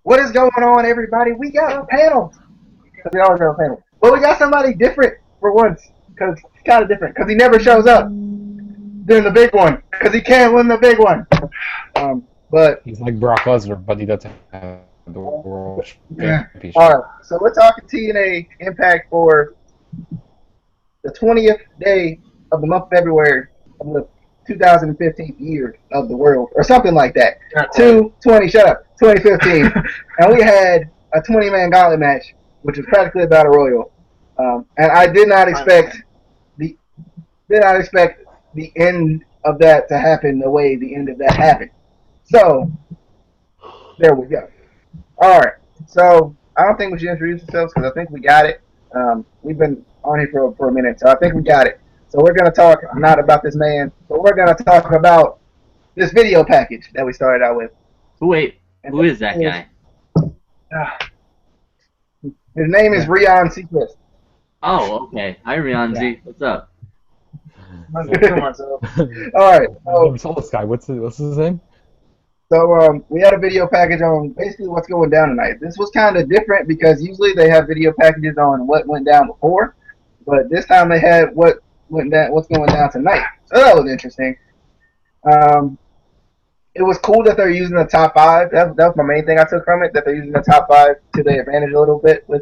What is going on, everybody? We got panels. Because we always have a panel. But we got somebody different for once. Because it's kind of different. Because he never shows up during the big one. Because he can't win the big one. But He's like Brock Lesnar, but he doesn't have the world yeah. championship. All right. So we're talking TNA Impact for the 20th day of the month of February of the 2015 year of the world, or something like that. 220, shut up, 2015. And we had a 20-man gauntlet match, which was practically a battle royal. And I did not expect the end of that to happen the way the end of that happened. So there we go. All right. So I don't think we should introduce ourselves because I think we got it. We've been on here for a minute, so I think we got it. So we're going to talk not about this man, but we're going to talk about this video package that we started out with. Wait, who is that guy? His name is Rion Seacrest. Oh, okay. Hi, Rianzi. What's up? All right. I saw this guy. What's his name? So we had a video package on basically what's going down tonight. This was kind of different because usually they have video packages on what went down before, but this time they had what's going down tonight. So that was interesting. It was cool that they're using the top five. That was my main thing I took from it, that they're using the top five to their advantage a little bit with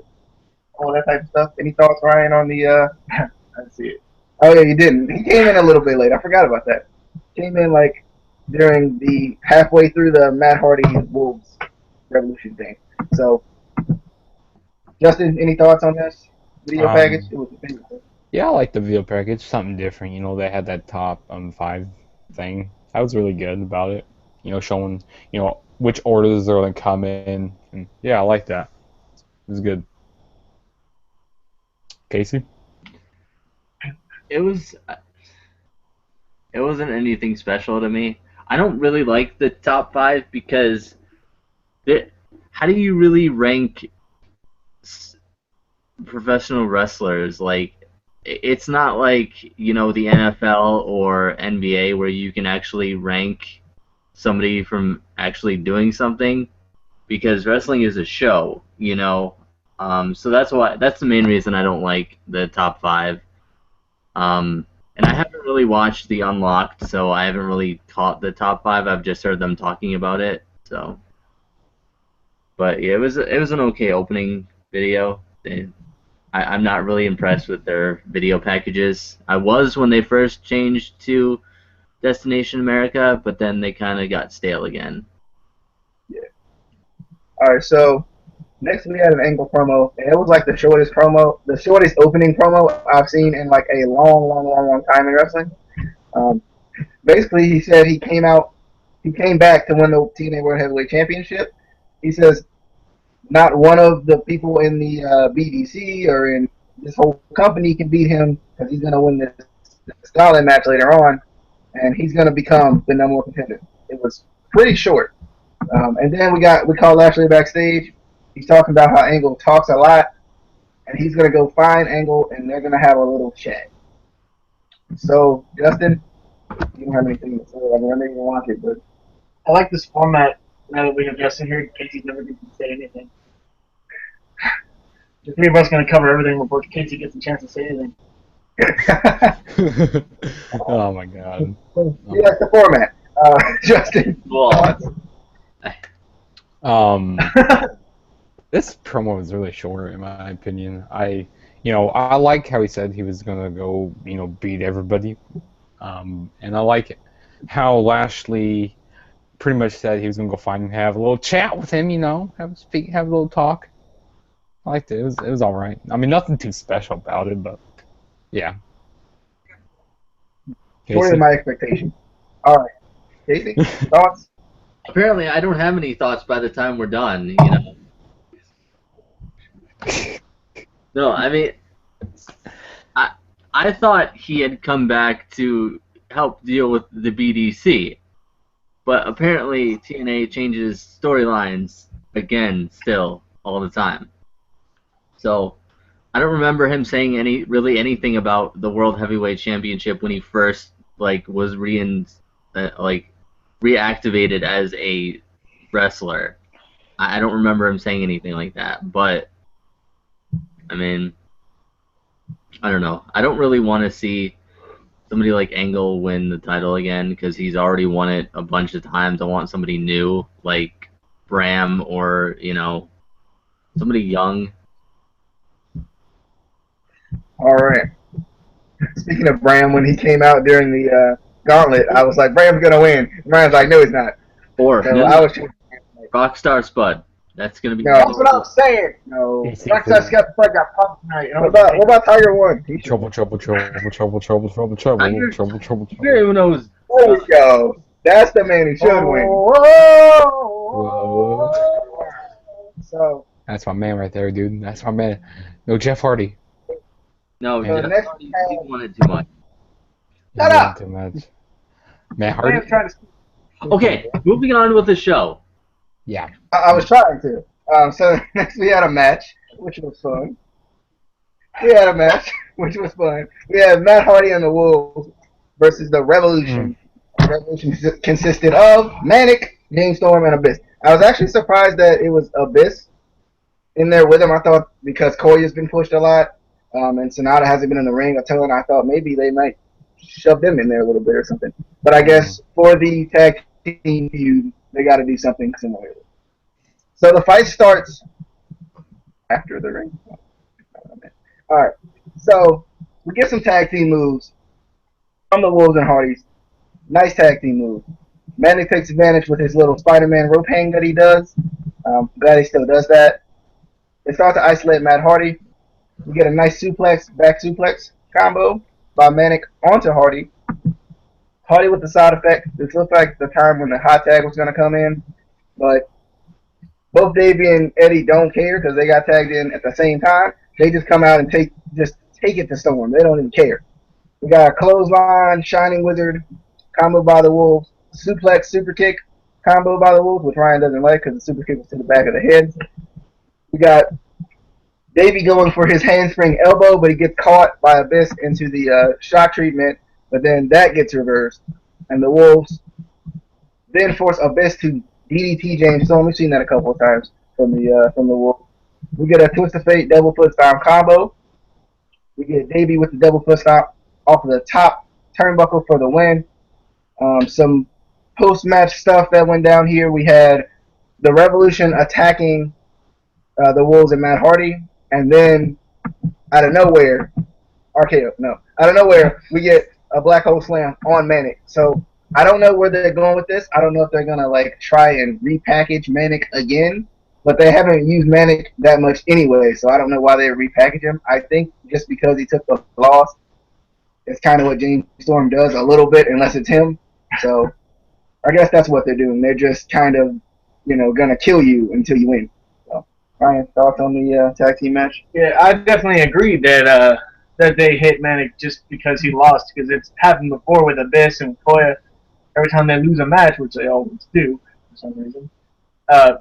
all that type of stuff. Any thoughts, Ryan, on the I didn't see it. Oh, yeah, you didn't. He came in a little bit late. I forgot about that. Came in, like, during the halfway through the Matt Hardy Wolves Revolution thing. So, Justin, any thoughts on this video package? It was Yeah, I like the video package. Something different. You know, they had that top five thing. That was really good about it. You know, showing, you know, which orders are going to come in. And yeah, I like that. It was good. Casey? It wasn't anything special to me. I don't really like the top five because how do you really rank professional wrestlers? Like, it's not like, you know, the NFL or NBA where you can actually rank somebody from actually doing something, because wrestling is a show, you know. So that's the main reason I don't like the top five. And I haven't really watched the Unlocked, so I haven't really caught the top five. I've just heard them talking about it. So, but yeah, it was an okay opening video. I'm not really impressed with their video packages. I was when they first changed to Destination America, but then they kind of got stale again. Yeah. All right, so next we had an Angle promo, and it was like the shortest opening promo I've seen in like a long time in wrestling. Basically, he said he came back to win the TNA World Heavyweight Championship. He says not one of the people in the BDC or in this whole company can beat him because he's going to win this Gaunlet match later on, and he's going to become the number one contender. It was pretty short. And then we called Lashley backstage. He's talking about how Angle talks a lot, and he's going to go find Angle, and they're going to have a little chat. So, Justin, you don't have anything to say. I mean, I know you don't want it, but I like this format now that we have Justin here, in case he's never going to say anything. The three of us going to cover everything before Casey gets a chance to say anything. Oh my god. He likes the format. Justin. This promo was really short, in my opinion. I like how he said he was gonna go, you know, beat everybody, and I like how Lashley pretty much said he was gonna go find him, have a little chat with him, you know, have a little talk. I liked it. It was all right. I mean, nothing too special about it, but yeah. Shorter than my expectation. All right, Casey, thoughts? Apparently, I don't have any thoughts by the time we're done, you know. No, I mean, I thought he had come back to help deal with the BDC, but apparently TNA changes storylines again, still, all the time. So I don't remember him saying anything about the World Heavyweight Championship when he first was reactivated as a wrestler. I don't remember him saying anything like that. But I mean, I don't know. I don't really want to see somebody like Angle win the title again because he's already won it a bunch of times. I want somebody new like Bram or somebody young. All right. Speaking of Bram, when he came out during the Gauntlet, I was like, Bram's gonna win. Bram's like, no, he's not. Or So no, I was Rockstar Spud. That's gonna be. No. That's what I'm saying. no. Rockstar Spud got pumped tonight. What about Tiger One? Trouble, trouble, trouble, trouble, trouble, trouble, trouble, Tiger- trouble, trouble, You don't even know who's. There we go. That's the man who should win. Whoa. So That's my man right there, dude. That's my man. No Jeff Hardy. No, So Jeff next Hardy, time- he wanted too much. Shut up! Too much. Matt Hardy. I'm trying to. Okay, moving on with the show. Yeah. I was trying to. So next we had a match, which was fun. We had Matt Hardy and the Wolves versus the Revolution. The Revolution consisted of Manic, James Storm, and Abyss. I was actually surprised that it was Abyss in there with him. I thought because Koya's been pushed a lot, and Sonata hasn't been in the ring a ton, I thought maybe they might shove them in there a little bit or something. But I guess for the tag team feud, they got to do something similar. So the fight starts after the ring. All right. So we get some tag team moves from the Wolves and Hardys. Nice tag team move. Manic takes advantage with his little Spider-Man rope hang that he does. Glad he still does that. They start to isolate Matt Hardy. We get a nice back suplex combo by Manic onto Hardy. Hardy with the side effect. This looked like the time when the hot tag was going to come in, but both Davey and Eddie don't care because they got tagged in at the same time. They just come out and take it to Storm. They don't even care. We got a clothesline, Shining Wizard combo by the Wolves, suplex, super kick combo by the Wolves, which Ryan doesn't like because the super kick was to the back of the head. We got Davey going for his handspring elbow, but he gets caught by Abyss into the shock treatment, but then that gets reversed. And the Wolves then force Abyss to DDT James Storm. We've seen that a couple of times from the Wolves. We get a Twist of Fate double foot stomp combo. We get Davey with the double foot stomp off of the top turnbuckle for the win. Some post-match stuff that went down here. We had the Revolution attacking the Wolves and Matt Hardy, and then out of nowhere, we get a black hole slam on Manic. So I don't know where they're going with this. I don't know if they're gonna try and repackage Manic again, but they haven't used Manic that much anyway. So I don't know why they repackage him. I think just because he took the loss, it's kind of what James Storm does a little bit, unless it's him. So I guess that's what they're doing. They're just kind of, gonna kill you until you win. So, Ryan, thoughts on the tag team match? Yeah, I definitely agree that they hit Manic just because he lost, because it's happened before with Abyss and Koya. Every time they lose a match, which they always do for some reason,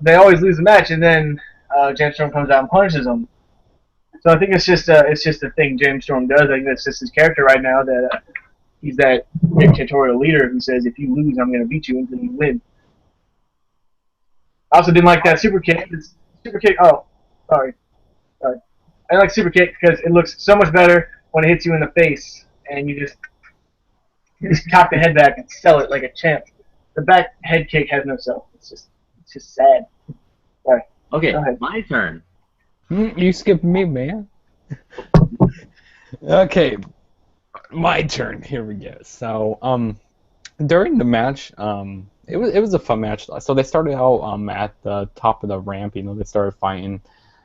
they always lose a match, and then James Storm comes out and punishes them. So I think it's just a thing James Storm does. I think that's just his character right now, that he's that dictatorial leader who says, if you lose, I'm going to beat you until you win. I also didn't like that super kick. Oh, sorry. I like super kick because it looks so much better when it hits you in the face, and you just cock the head back and sell it like a champ. The back head kick has no sell. It's just sad. Sorry. Okay, Go ahead. my turn. You skipped me, man. Okay, my turn. Here we go. So, during the match, it was a fun match. So they started out at the top of the ramp. They started fighting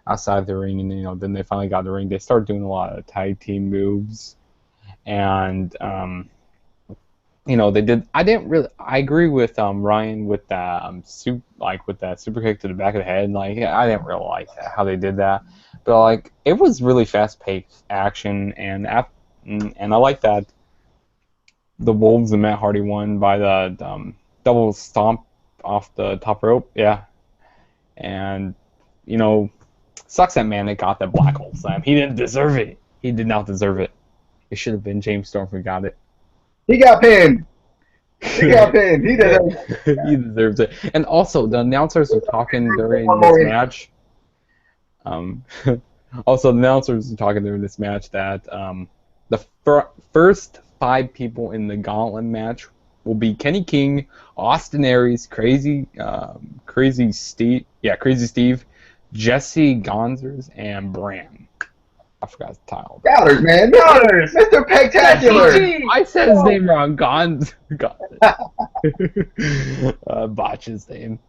outside the ring, and then they finally got in the ring. They started doing a lot of tag team moves, and they did. I agree with Ryan with that with that super kick to the back of the head. I didn't really like how they did that, but it was really fast paced action, and I like that the Wolves and Matt Hardy won by the double stomp off the top rope. Yeah, and sucks that Manic got that black hole slam. He didn't deserve it. He did not deserve it. It should have been James Storm who got it. He got pinned. He got pinned. He deserves it. He deserves it. And also, the announcers were talking during One this more match. Also, the announcers were talking during this match that the first 5 people in the Gauntlet match will be Kenny King, Austin Aries, Crazy Steve, Jesse Gonzers, and Bram. I forgot the title. Doubters, man. Doubters. Mr. Spectacular. I said his name wrong. Botch his name.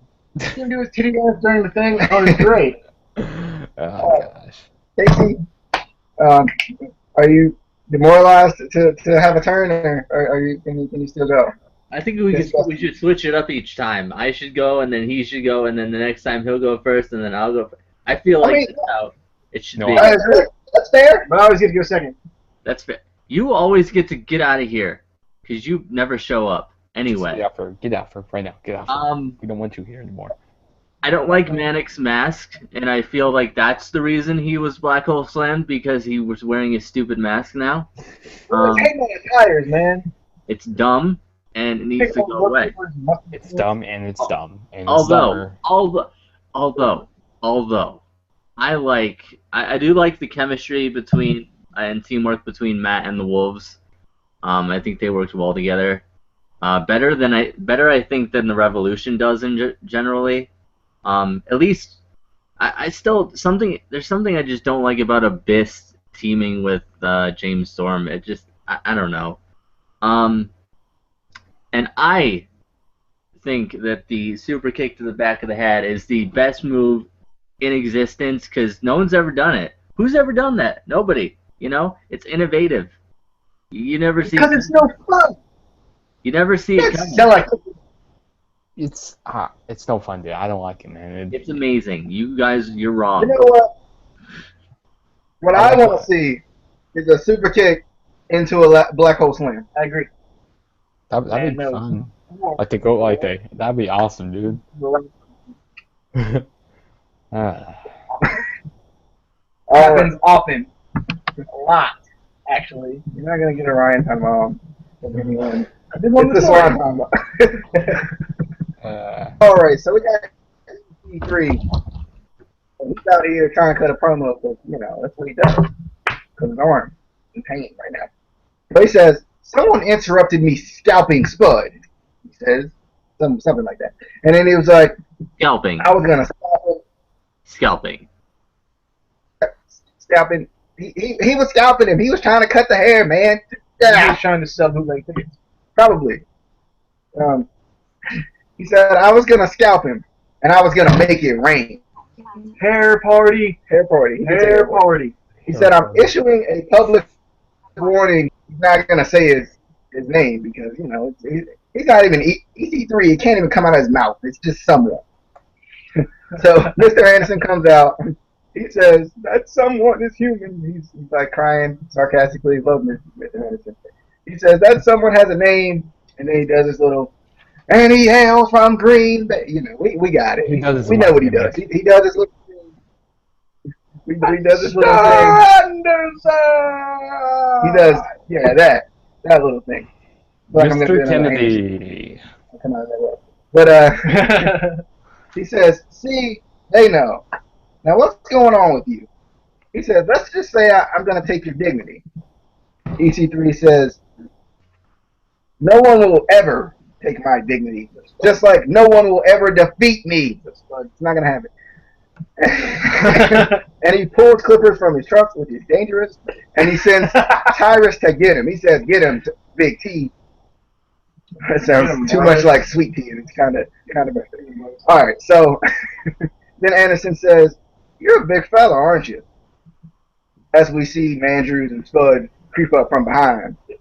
He can do his titty dance during the thing. Oh, it's great. Oh gosh. Casey, are you demoralized to have a turn, or are you can you still go? I think we should switch it up each time. I should go, and then he should go, and then the next time he'll go first, and then I'll go. I feel like that's how it should be. That's fair. But I always get to go second. That's fair. You always get to get out of here, because you never show up. Anyway. Get out for right now. Get out. We don't want you here anymore. I don't like Manic's mask, and I feel like that's the reason he was Black Hole Slammed, because he was wearing a stupid mask now. Hang on the tires, man. It's dumb, and it needs to go away. It's dumb, and it's dumb. And it's Although, I do like the chemistry between and teamwork between Matt and the Wolves. I think they worked well together. Better I think than the Revolution does generally. At least there's something I just don't like about Abyss teaming with James Storm. It just I don't know. And I think that the super kick to the back of the head is the best move in existence, because no one's ever done it. Who's ever done that? Nobody. You know, it's innovative. You never see. Because it's no fun. You never see it coming. It's no fun, dude. I don't like it, man. It's amazing. You guys, you're wrong. You know what? What I want to see is a super kick into a black hole slam. I agree. That'd be fun. Like to go like that. That'd be awesome, dude. Happens often. A lot, actually. You're not gonna get a Ryan time on. I did one It's this the morning. All right, so we got E3. He's out here trying to cut a promo, because that's what he does. Because his arm in pain right now. So he says, "Someone interrupted me scalping Spud." He says something like that, and then he was like, Scalping. "I was gonna scalp him." Scalping. Scalping. He was scalping him. He was trying to cut the hair, man. He was trying to sell bootleg tickets. Probably. He said, "I was gonna scalp him, and I was gonna make it rain." Hair party. Hair party. Hair party. He said, "I'm issuing a public warning." He's not gonna say his name because he's not even EC3. It can't even come out of his mouth. It's just someone. So Mr. Anderson comes out. He says, "That someone is human." He's like crying sarcastically. Love Mr. Anderson. He says, "That someone has a name," and then he does this little, "and he hails from Green Bay." We got it. We know what he does. He does this little thing. He does this little thing. He does, that little thing. Like Mr. Kennedy. But he says, "See, they know. Now what's going on with you?" He says, "Let's just say I'm going to take your dignity." EC3 says, "No one will ever take my dignity. Just like no one will ever defeat me." It's not going to happen. And he pulls clippers from his truck, which is dangerous, and he sends Tyrus to get him. He says, "Get him, Big T." That sounds too much like Sweet Tea, and it's kind of. All right, so then Anderson says, "You're a big fella, aren't you?" As we see Mandrews and Spud creep up from behind. He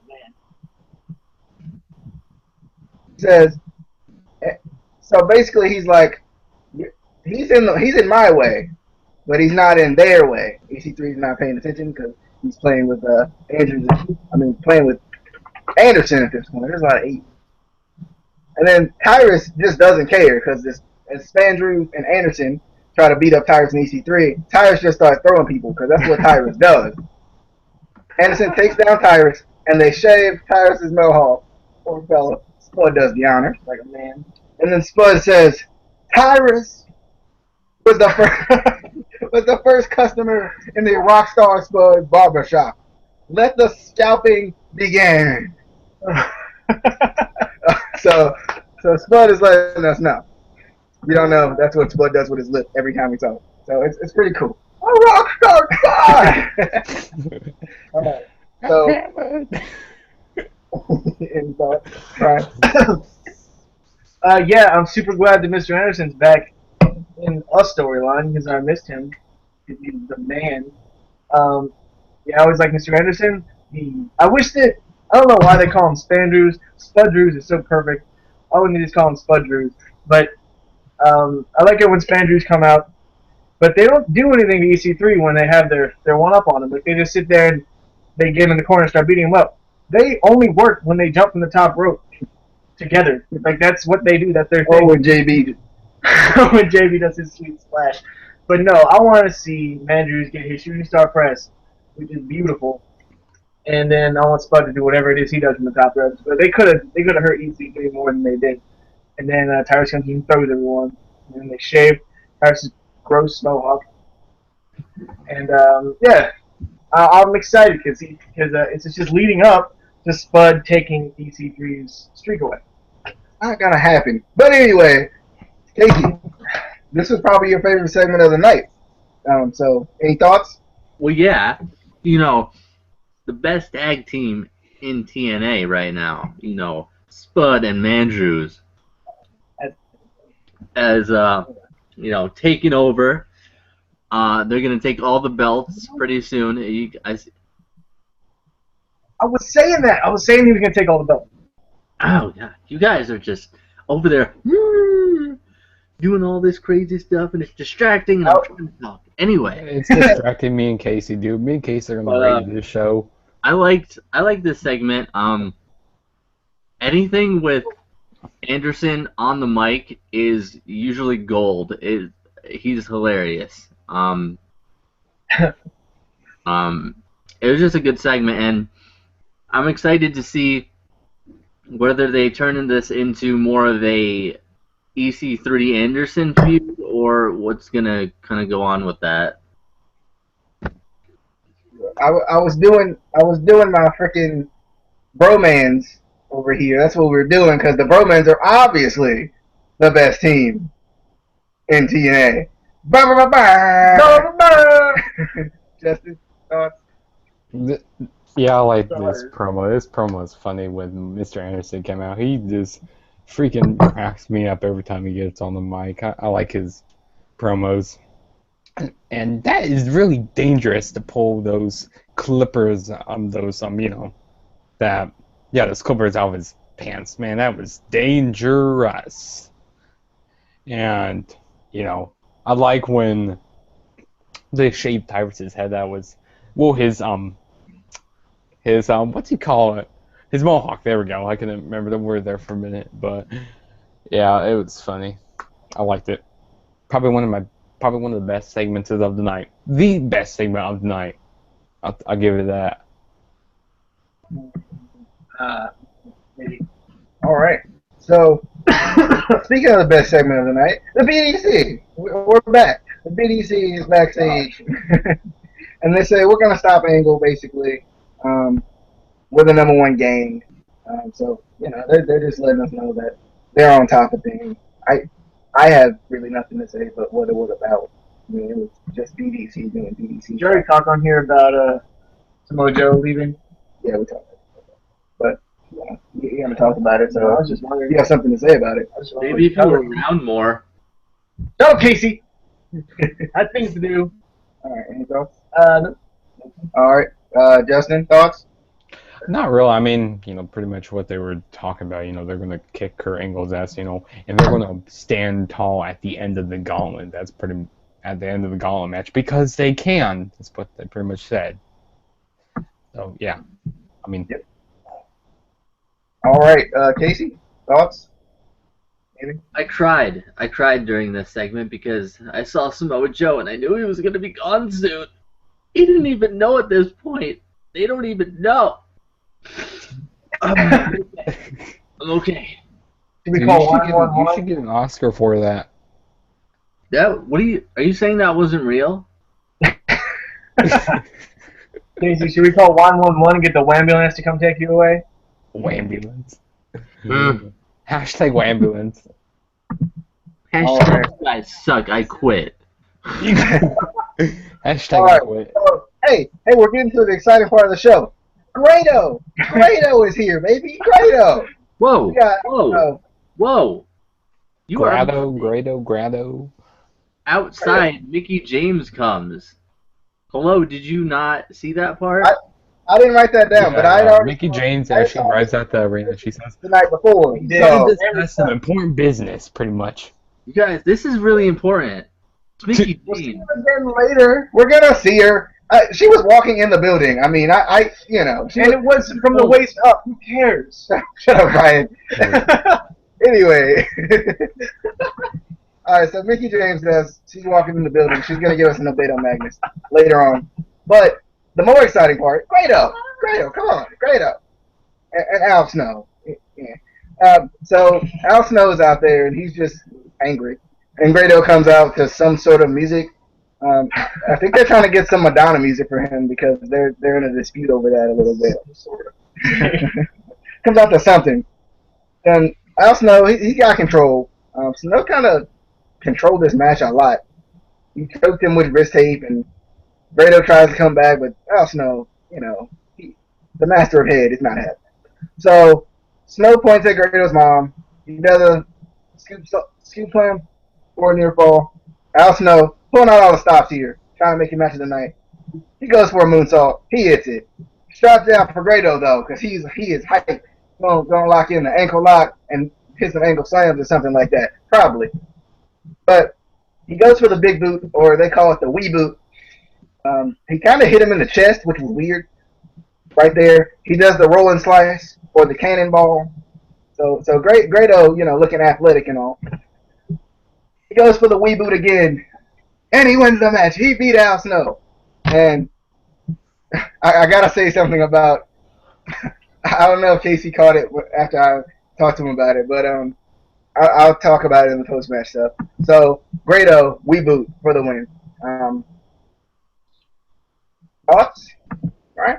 says, so basically he's like, he's in my way, but he's not in their way. EC3 is not paying attention because he's playing with playing with Anderson at this point. There's a lot of 8. And then Tyrus just doesn't care because as Spandrews and Anderson try to beat up Tyrus and EC3, Tyrus just starts throwing people because that's what Tyrus does. Anderson takes down Tyrus, and they shave Tyrus's mohawk. Poor fella. Spud does the honors, like a man. And then Spud says, Tyrus was the first, was the first customer in the Rockstar Spud barbershop. Let the scalping begin. so Spud is letting us know. We don't know. That's what Spud does with his lip every time we talk. So it's pretty cool. A Rockstar guy! All right. So, any thoughts? Right. Yeah, I'm super glad that Mr. Anderson's back in a storyline because I missed him. He's the man. Yeah, I always like Mr. Anderson. I wish that, I don't know why they call him Spandrews. Spudrews is so perfect. I wouldn't just call him Spudrews. But I like it when Spandrews come out. But they don't do anything to EC3 when they have their one-up on him. Like, they just sit there and they get him in the corner and start beating him up. They only work when they jump from the top rope together. Like, that's what they do. That's their thing. Oh, when JB. When JB does his sweet splash. But no, I want to see Mandrews get his shooting star press, which is beautiful. And then I want Spud to do whatever it is he does from the top rope. But they could have hurt EC3 more than they did. And then Tyrus comes in and throws everyone. And then they shave Tyrus' gross mohawk. And yeah, I'm excited because it's just leading up to Spud taking EC3's streak away. Not gonna happen. But anyway, Casey, this was probably your favorite segment of the night. So, any thoughts? Well, yeah, you know, the best tag team in TNA right now, you know, Spud and Mandrews, as you know, taking over. They're gonna take all the belts pretty soon. I was saying that. I was saying he was going to take all the belts. Oh yeah, you guys are just over there doing all this crazy stuff, and it's distracting. And I'm trying to talk. Anyway, It's distracting me and Casey, dude. Me and Casey are gonna rate this show. I liked this segment. Anything with Anderson on the mic is usually gold. He's hilarious. It was just a good segment, and I'm excited to see whether they turn this into more of a EC3 Anderson feud or what's gonna kind of go on with that. I was doing my freaking bromans over here. That's what we were doing because the bromans are obviously the best team in TNA. Justin, thoughts? Yeah, I like this promo. This promo is funny when Mr. Anderson came out. He just freaking cracks me up every time he gets on the mic. I like his promos. And that is really dangerous to pull those clippers those those clippers out of his pants, man. That was dangerous. And, you know, I like when they shaved Tyrus's head. That was, well, his what's he call it? His mohawk. There we go. I couldn't remember the word there for a minute, but yeah, it was funny. I liked it. Probably one of the best segments of the night. The best segment of the night. I'll give it that. Maybe. All right. So, speaking of the best segment of the night, the BDC. We're back. The BDC is backstage, and they say we're gonna stop Angle basically. We're the number one gang. So you know they're just letting us know that they're on top of things. I have really nothing to say but what it was about. I mean, it was just BDC doing BDC. Did you already talk on here about Samoa Joe leaving? Yeah, we talked about it. But you haven't talked about it, so I was just wondering. you have something to say about it. Maybe if you were around more. No, Casey! I have things to do. All right, any thoughts? No. All right, Justin, thoughts? Not real. I mean, you know, pretty much what they were talking about. You know, they're gonna kick Kurt Angle's ass. You know, and they're gonna stand tall at the end of the gauntlet. That's pretty at the end of the gauntlet match because they can. That's what they pretty much said. So yeah, I mean. Yep. All right, Casey, thoughts? Maybe? I cried during this segment because I saw Samoa Joe and I knew he was going to be gone soon. He didn't even know at this point. They don't even know. I'm okay. Should we Dude, call you 111? should get an Oscar for that. Are you saying that wasn't real? Casey, should we call 111 and get the ambulance to come take you away? Wambulance. Mm. Hashtag Wambulance. Hashtag you guys suck. I quit. Hashtag All I right. quit. So, hey, we're getting to the exciting part of the show. Grado is here, baby. Grado. Whoa! We got Whoa! Whoa! You are Grado. outside. Mickey James comes. Hello, did you not see that part? I didn't write that down, but I had already Mickey James actually arrives at the arena. She says, the night before. He did. So, "That's some important business, pretty much." You guys, this is really important. It's Mickey we'll see James. her again later. We're gonna see her. She was walking in the building. I mean, you know, And it was from the waist up. Who cares? Shut up, Ryan. Anyway. All right, so Mickey James says she's walking in the building. She's going to give us an update on Magnus later on. But the more exciting part, Grado, come on, Grado. And Al Snow. Yeah. So Al Snow is out there, and he's just angry. And Grado comes out to some sort of music. I think they're trying to get some Madonna music for him because they're in a dispute over that a little bit. Sort of. Comes out to something. And Al Snow, he got control. Snow kind of controlled this match a lot. He choked him with wrist tape, and Grado tries to come back, but Al Snow, you know, the master of head is not happy. So Snow points at Grado's mom. He does a scoop slam for a near fall. Al Snow pulling out all the stops here, trying to make him match of the night. He goes for a moonsault. He hits it. Straps down for Grado though, because he is hyped. Gonna lock in the ankle lock and hit some ankle slams or something like that, probably. But he goes for the big boot, or they call it the wee boot. He kind of hit him in the chest, which was weird. Right there, he does the rolling slice or the cannonball. So Grado, you know, looking athletic and all. He goes for the wee boot again, and he wins the match. He beat Al Snow, and I gotta say something about. I don't know if Casey caught it after I talked to him about it, but I'll talk about it in the post-match stuff. So, Grado, wee boot for the win. Thoughts? Right?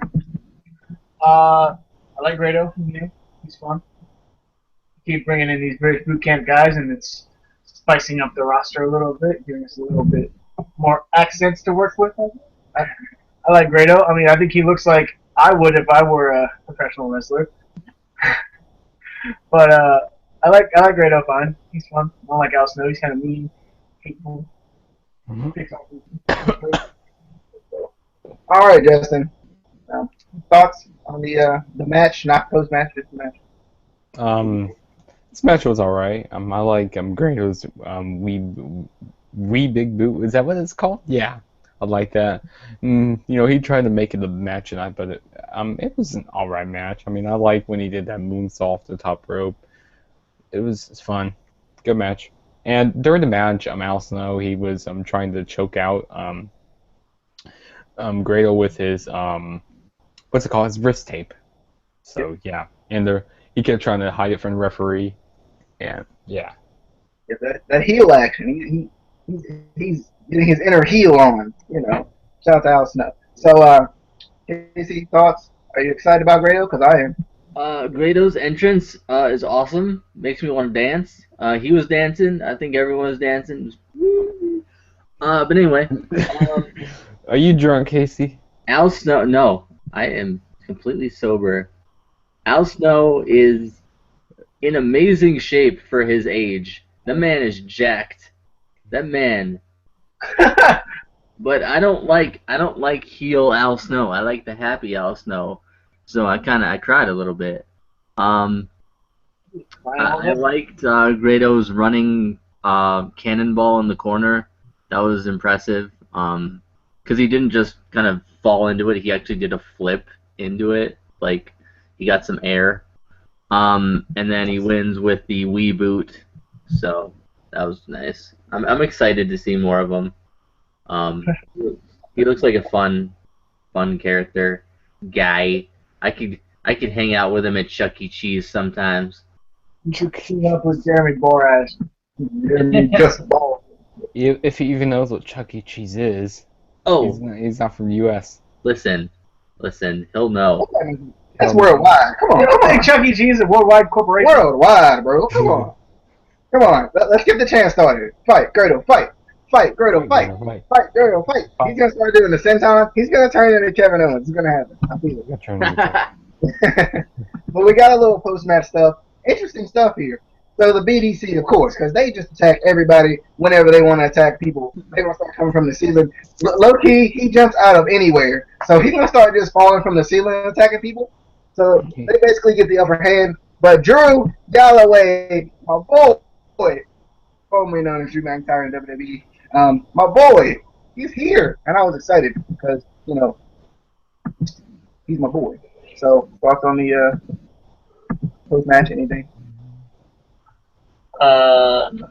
I like Grado. He's fun. Keep bringing in these British boot camp guys, and it's spicing up the roster a little bit, giving us a little bit more accents to work with. I like Grado. I mean, I think he looks like I would if I were a professional wrestler. But I like Grado fine. He's fun. I don't like Al Snow. He's kind of mean, hateful. All right, Justin. Thoughts on the match, not post-match, just the match? This match was alright. I like Grado's wee big boot. Is that what it's called? Yeah, I like that. You know, he tried to make it a match tonight, but it was an alright match. I mean, I like when he did that moonsault off the top rope. It's fun, good match. And during the match, Al Snow, he was trying to choke out Grado with his what's it called? His wrist tape. So yeah, and he kept trying to hide it from the referee. And yeah, that heel action. He's getting his inner heel on. You know, shout out to Al Snow. So, Casey, thoughts? Are you excited about Grado? Because I am. Grado's entrance is awesome. Makes me want to dance. He was dancing. I think everyone was dancing. But anyway. Are you drunk, Casey? Al Snow, no. I am completely sober. Al Snow is in amazing shape for his age. That man is jacked. That man. But I don't like heel Al Snow. I like the happy Al Snow. So I cried a little bit. I liked Grado's running cannonball in the corner. That was impressive. Because he didn't just kind of fall into it. He actually did a flip into it. Like, he got some air. And then he wins with the wee boot. So that was nice. I'm excited to see more of him. He looks like a fun character guy. I could hang out with him at Chuck E. Cheese sometimes. You should team up with Jeremy Borash. Just ball. If he even knows what Chuck E. Cheese is, Oh, he's not from the U.S. listen, he'll know. That's worldwide. Come on, You don't come think on. Chuck E. Cheese is a worldwide corporation? Worldwide, bro. Come on. Come on. Let's get the chance started. Fight, Gerdo, fight. Fight, Gerdo, fight. Fight, Gerdo, fight. He's going to start doing the senton. He's going to turn into Kevin Owens. It's going to happen. I feel it. But we got a little post-match stuff. Interesting stuff here. So the BDC, of course, because they just attack everybody whenever they want to attack people. They going to start coming from the ceiling. Low-key, he jumps out of anywhere. So he's going to start just falling from the ceiling and attacking people. So they basically get the upper hand. But Drew Galloway, my boy, formerly known as Drew McIntyre in WWE, my boy, he's here. And I was excited because, you know, he's my boy. So, thoughts on the post-match, anything?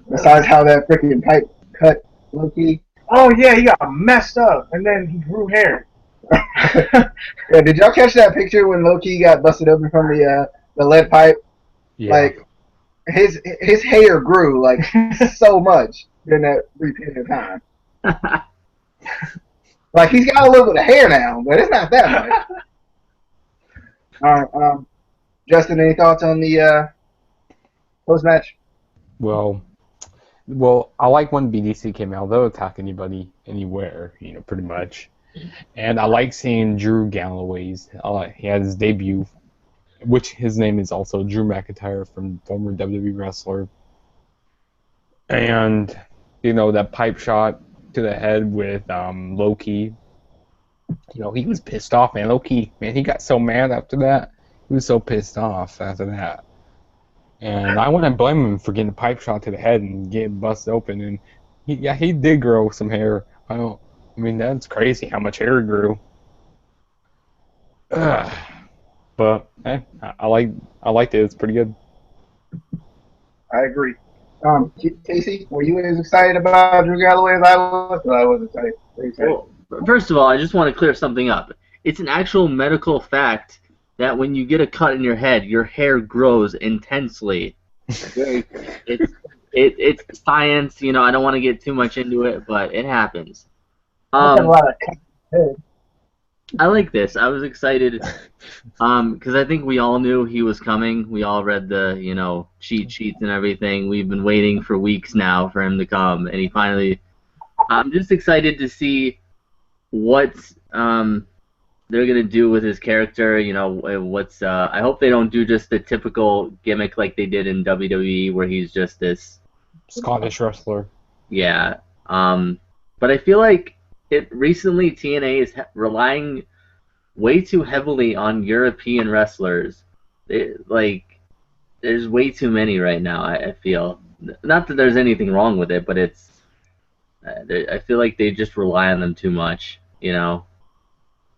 Besides how that freaking pipe cut Loki. Oh yeah, he got messed up, and then he grew hair. Yeah, did y'all catch that picture when Loki got busted open from the lead pipe? Yeah. Like his hair grew like so much during that brief period of time. Like he's got a little bit of hair now, but it's not that much. All right, Justin, any thoughts on the post match? Well, I like when BDC came out. They'll attack anybody, anywhere, pretty much. And I like seeing Drew Galloway's. He had his debut, which his name is also Drew McIntyre, from former WWE wrestler. And that pipe shot to the head with Loki. He was pissed off, man. Loki, man, he got so mad after that. He was so pissed off after that. And I wouldn't blame him for getting a pipe shot to the head and getting busted open. And he did grow some hair. I mean, that's crazy how much hair he grew. But I liked it. It's pretty good. I agree. Casey, were you as excited about Drew Galloway as I was? I was excited. Well, first of all, I just want to clear something up. It's an actual medical fact that when you get a cut in your head, your hair grows intensely. It's science, I don't want to get too much into it, but it happens. I like this. I was excited because I think we all knew he was coming. We all read the cheat sheets and everything. We've been waiting for weeks now for him to come, and he finally. I'm just excited to see what they're gonna do with his character. What's I hope they don't do just the typical gimmick like they did in WWE, where he's just this Scottish wrestler. Yeah. But I feel like recently TNA is relying way too heavily on European wrestlers. There's way too many right now. I feel not that there's anything wrong with it, but it's. I feel like they just rely on them too much.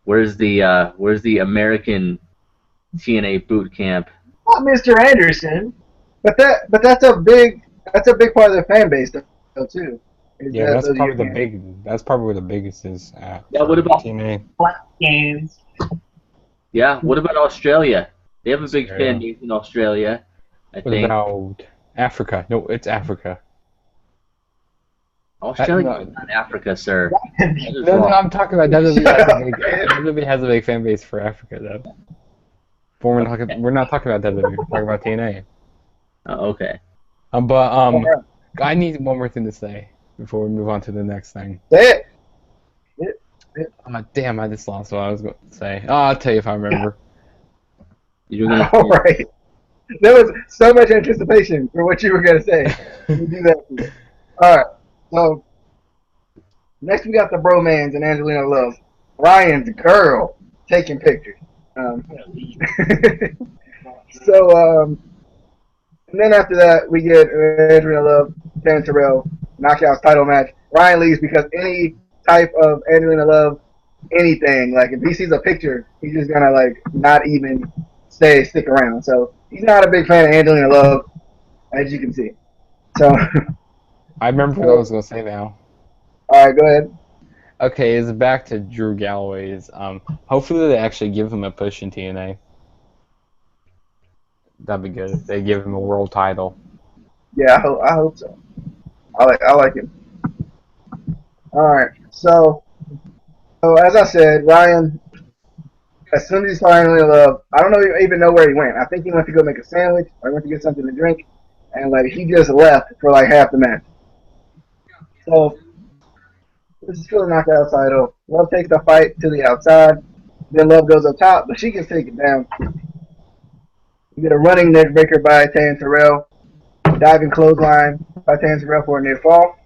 Where's the American TNA boot camp? Not Mr. Anderson. But that's a big part of their fan base though too. Yeah, that's probably where the biggest is at. Yeah, what about TNA? Games. Yeah, what about Australia? They have a big fan base in Australia, I think. What about Africa? No, it's Africa. Australia is not Africa, sir. No, I'm talking about WWE has a big fan base for Africa, though. But we're not talking about WWE. We're talking about TNA. Okay. But I need one more thing to say before we move on to the next thing. Say it. Damn, I just lost what I was going to say. I'll tell you if I remember. All right. There was so much anticipation for what you were going to say. You do that. All right. So next we got the bromans and Angelina Love. Ryan's girl taking pictures. And then after that we get Angelina Love, Dan Terrell, Knockouts title match. Ryan leaves because any type of Angelina Love, anything, like if he sees a picture, he's just gonna not even stick around. So he's not a big fan of Angelina Love, as you can see. So I remember what I was going to say now. All right, go ahead. Okay, it's back to Drew Galloway's. Hopefully they actually give him a push in TNA. That'd be good. They give him a world title. Yeah, I hope so. I like him. All right, so as I said, Ryan, as soon as he saw Angelina Love, I don't even know where he went. I think he went to go make a sandwich or went to get something to drink, and like he just left for like half the match. So this is for the knockout title. Love takes the fight to the outside. Then Love goes up top, but she gets taken down. You get a running neck breaker by Tan Terrell. Diving clothesline by Tan Terrell for a near fall.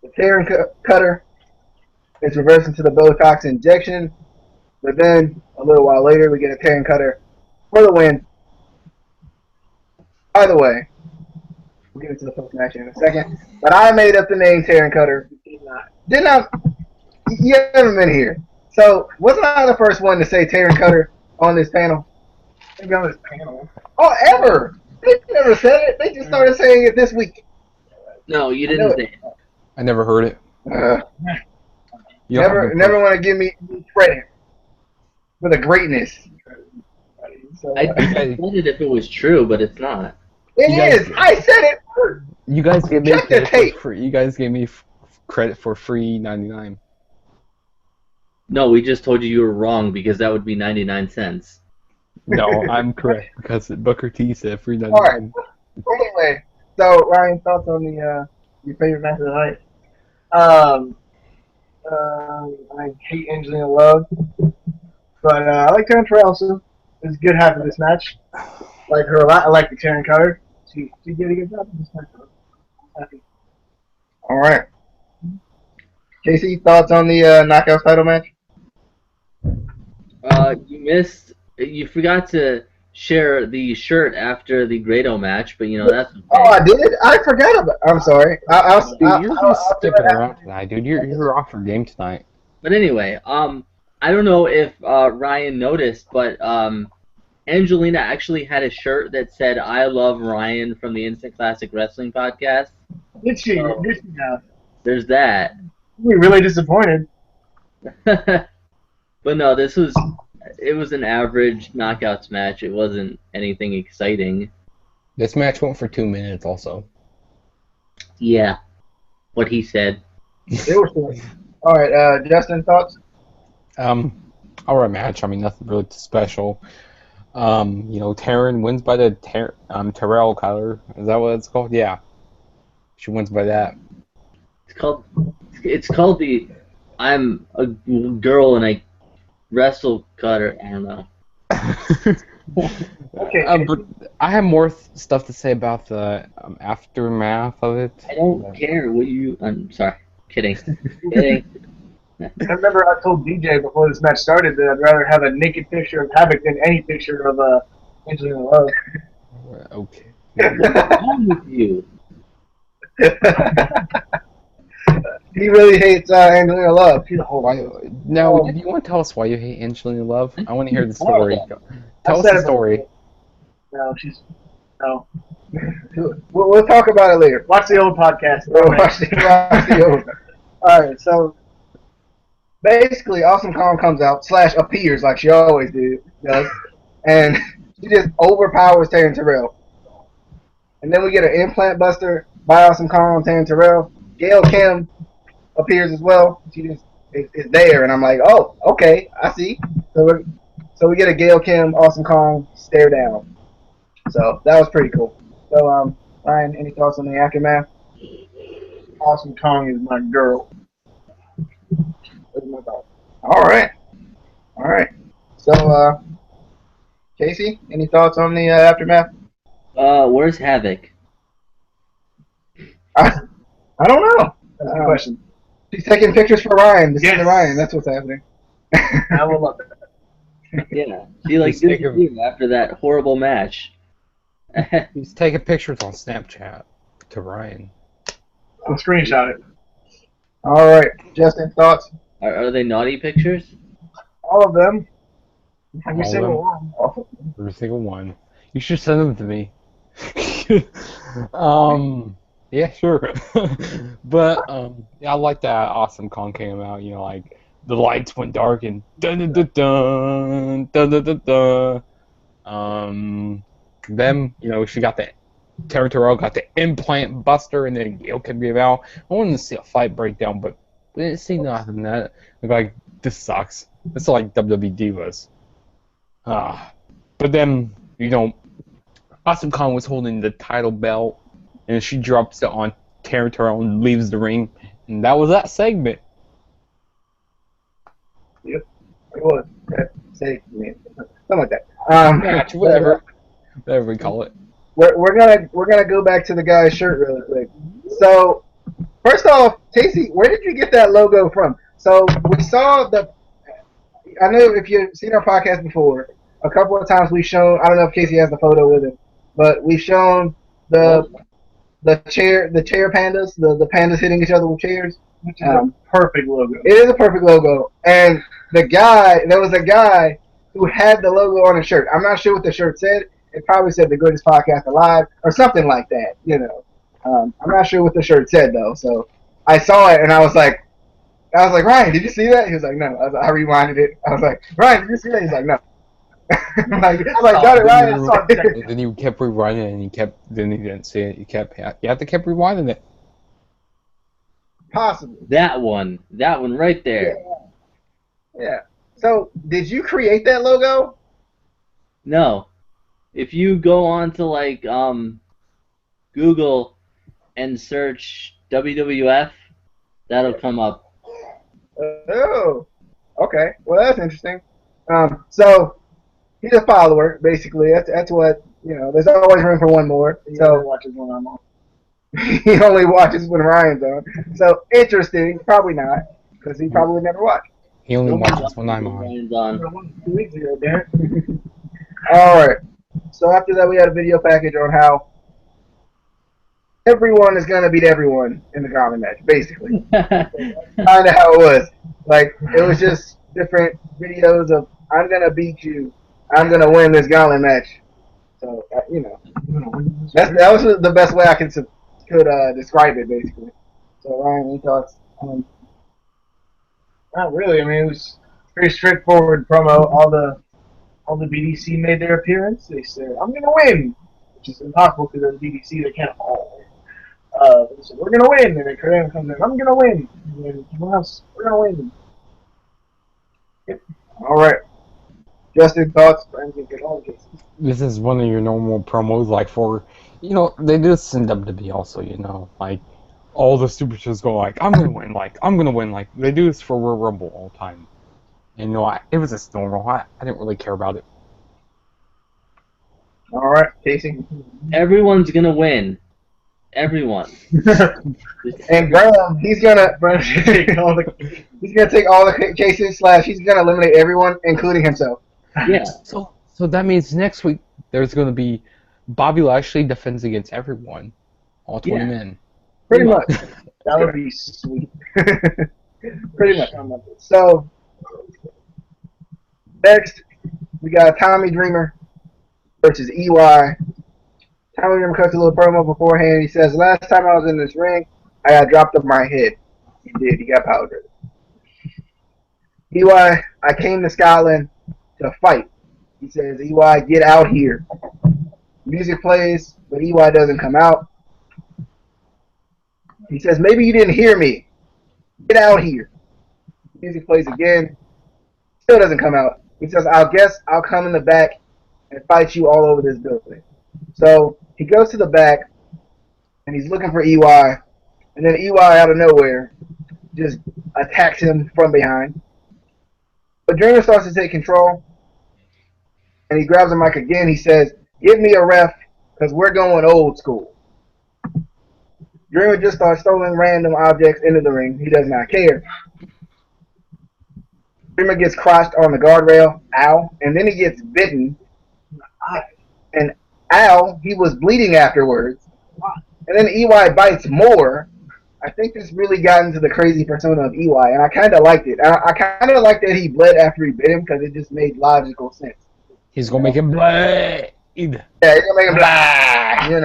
The Terran cutter is reversed into the Botox injection. But then, a little while later, we get a Terran cutter for the win. By the way, we'll get into the post match in a second. But I made up the name Terran cutter. Did not. You haven't been here. So, wasn't I the first one to say Terran cutter on this panel? Maybe on this panel. Oh, ever! They never said it. They just started saying it this week. No, you didn't say it. I never heard it. You don't have Never want to give me credit for the greatness. So, I'd be offended if it was true, but it's not. it you guys- is. I said it first. You guys gave me Check the credit tape. for free. You guys gave me credit for free 99. No, we just told you were wrong because that would be 99 cents. No, I'm correct because Booker T said free 99. All right. Anyway, so Ryan, thoughts on the your favorite match of the night? I hate Angelina Love, but I like Taryn Terrell, so it's good having this match. Like her a lot. I like the Taryn Cutter. She did a good job in this match. I'm happy. All right. Casey, thoughts on the knockout title match? You forgot to share the shirt after the Grado match, but that's okay. Oh, I did. I forgot about. I'm sorry. Dude, you're I'll just do skipping that around tonight, dude. You're off your game tonight. But anyway, I don't know if Ryan noticed, but Angelina actually had a shirt that said "I love Ryan" from the Instant Classic Wrestling podcast. Did she? Oh. Did she now? There's that. We really disappointed. But no, it was an average knockouts match. It wasn't anything exciting. This match went for 2 minutes also. Yeah, what he said. It was short. All right, Justin, thoughts? Alright match. I mean, nothing really special. Taryn wins by the Terrell cutter. Is that what it's called? Yeah. She wins by that. It's called the I'm a girl and I wrestle cutter. I don't know. Okay. But I have more stuff to say about the aftermath of it. I don't care what you. I'm sorry. Kidding. Kidding. I remember I told DJ before this match started that I'd rather have a naked picture of Havoc than any picture of Angelina Love. Okay. What's wrong with you? He really hates Angelina Love. She's a whole Why? Now, do you want to tell us why you hate Angelina Love? I want to hear the story. Tell us the story. No, she's no. We'll talk about it later. Watch the old podcast. Watch the old. All right, so basically, Awesome Kong comes out / appears like she always does, and she just overpowers Taryn Terrell. And then we get an implant buster by Awesome Kong on Taryn Terrell. Gail Kim appears as well. She just is there, and I'm like, oh, okay, I see. So we get a Gail Kim Awesome Kong stare down. So that was pretty cool. So Ryan, any thoughts on the aftermath? Awesome Kong is my girl. Those are my thoughts. All right. So Casey, any thoughts on the aftermath? Where's Havoc? I don't know. That's the question. She's taking pictures for Ryan. To send to Yes. Ryan. That's what's happening. I will love that. Yeah, she like He's taking- disappeared after that horrible match. He's taking pictures on Snapchat to Ryan. I'll screenshot it. All right, Justin, thoughts? Are they naughty pictures? All of them. Every All of single them? one. Every single one. You should send them to me. Yeah, sure. But yeah, I like that Awesome Kong came out. Like the lights went dark and dun dun dun dun dun dun dun dun. them, she got the Territorial, got the implant buster, and then Gail can be out. I wanted to see a fight breakdown, but we didn't see nothing. That like this sucks. It's like WWE Divas. But then Awesome Kong was holding the title belt, and she drops it on Territorial and leaves the ring, and that was that segment. Yep, it was. Something like that. Match, whatever we call it. We're gonna go back to the guy's shirt really quick. So first off, Casey, where did you get that logo from? So we saw I know if you've seen our podcast before, a couple of times we've shown. I don't know if Casey has the photo with it, but we've shown the chair pandas, the pandas hitting each other with chairs. Which is a perfect logo. It is a perfect logo, and there was a guy who had the logo on his shirt. I'm not sure what the shirt said. It probably said the greatest podcast alive or something like that, I'm not sure what the shirt said though. So I saw it and I was like, Ryan, did you see that? He was like, no. I rewinded it. I was like, Ryan, did you see that? He's like, no. I'm like, got it, Ryan. I saw it. Then you kept rewinding it, and then he didn't see it. You have to keep rewinding it. Possibly. That one right there. Yeah. So did you create that logo? No. If you go on to Google and search WWF, that'll come up. Oh, okay. Well, that's interesting. So he's a follower, basically. That's what There's always room for one more. He So only watches when I'm on. he only watches when Ryan's on. So interesting. Probably not, because he probably never watched. He only watches when I'm on. Ryan's on. 2 weeks ago, Darren. All right. So after that, we had a video package on how everyone is gonna beat everyone in the Gauntlet match, basically. Kind of how it was. It was just different videos of I'm gonna beat you, I'm gonna win this Gauntlet match. So that was the best way I could describe it, basically. So Ryan, any thoughts? Not really. I mean, it was pretty straightforward promo. All the BDC made their appearance. They said, "I'm gonna win," which is impossible because they're BDC. They can't all. They said, "We're gonna win," and then Kurt Angle comes in, "I'm gonna win," and then everyone else, "We're gonna win." Yep. All right. Justin, thoughts? This is one of your normal promos, they do this in WWE also, all the superstars go I'm gonna win, I'm gonna win, they do this for Royal Rumble all the time. And it was just normal. I didn't really care about it. All right, Casey. Everyone's gonna win. Everyone. And Graham, he's gonna take all the cases / he's gonna eliminate everyone, including himself. Yeah. So that means next week there's gonna be Bobby Lashley defends against everyone, all 20 men. Pretty much. That would be sweet. Pretty much. So next we got Tommy Dreamer versus EY. Tommy Dreamer cuts a little promo beforehand. He says, "Last time I was in this ring, I got dropped on my head." He did. He got power driven. EY, I came to Scotland to fight. He says, "EY, get out here." Music plays, but EY doesn't come out. He says, "Maybe you didn't hear me. Get out here." Music plays again. Still doesn't come out. He says, "I guess I'll come in the back and fight you all over this building." So he goes to the back, and he's looking for EY. And then EY, out of nowhere, just attacks him from behind. But Dreamer starts to take control, and he grabs the mic again. He says, "Give me a ref, because we're going old school." Dreamer just starts throwing random objects into the ring. He does not care. Dreamer gets crotched on the guardrail, ow, and then he gets bitten. And ow, he was bleeding afterwards. And then EY bites more. I think this really got into the crazy persona of EY, and I kind of liked it. I kind of liked that he bled after he bit him because it just made logical sense. He's gonna make him bleed. Yeah, he's gonna make him bleed.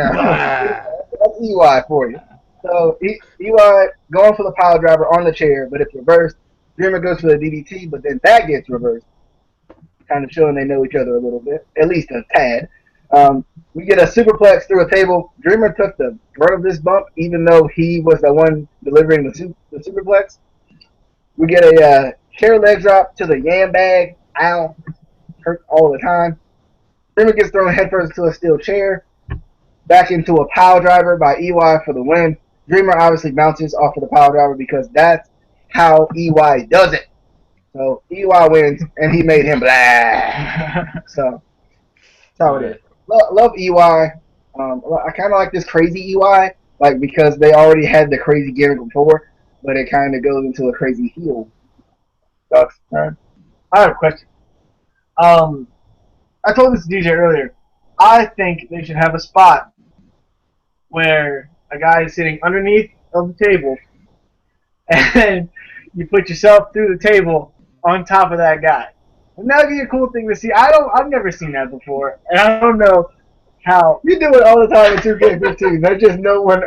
That's EY for you. So EY going for the power driver on the chair, but it's reversed. Dreamer goes for the DDT, but then that gets reversed. Kind of showing they know each other a little bit, at least a tad. We get a superplex through a table. Dreamer took the brunt of this bump, even though he was the one delivering the superplex. We get a chair leg drop to the yam bag. Ow. Hurts all the time. Dreamer gets thrown headfirst to a steel chair. Back into a pile driver by EY for the win. Dreamer obviously bounces off of the pile driver because that's how EY does it. So EY wins, and he made him blah. So that's how it is. Love EY. I kind of like this crazy EY, like because they already had the crazy gimmick before, but it kind of goes into a crazy heel. Sucks. I have a question. I told this to DJ earlier. I think they should have a spot where a guy is sitting underneath of the table, and you put yourself through the table on top of that guy. And that'd be a cool thing to see. I've never seen that before, and I don't know how. You do it all the time in 2K15. There's just no one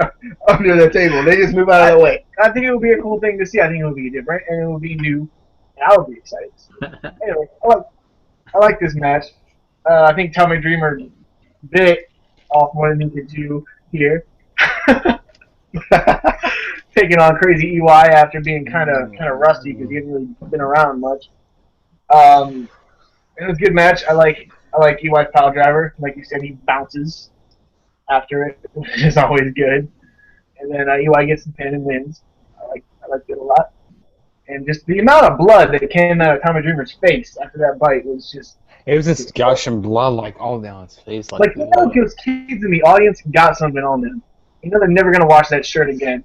under the table. They just move out of the way. I think it would be a cool thing to see. I think it would be different, and it would be new, and I would be excited. Anyway, I like this match. I think Tommy Dreamer bit off more than he could do here. Taking on crazy EY after being kind of rusty because he hasn't really been around much. It was a good match. I like EY's pile driver. Like you said, he bounces after it, which is always good. And then EY gets the pin and wins. I like it a lot. And just the amount of blood that came out of Tommy Dreamer's face after that bite was just. It was just gushing blood like all down his face. Like you know, those kids in the audience got something on them. You know they're never gonna wash that shirt again.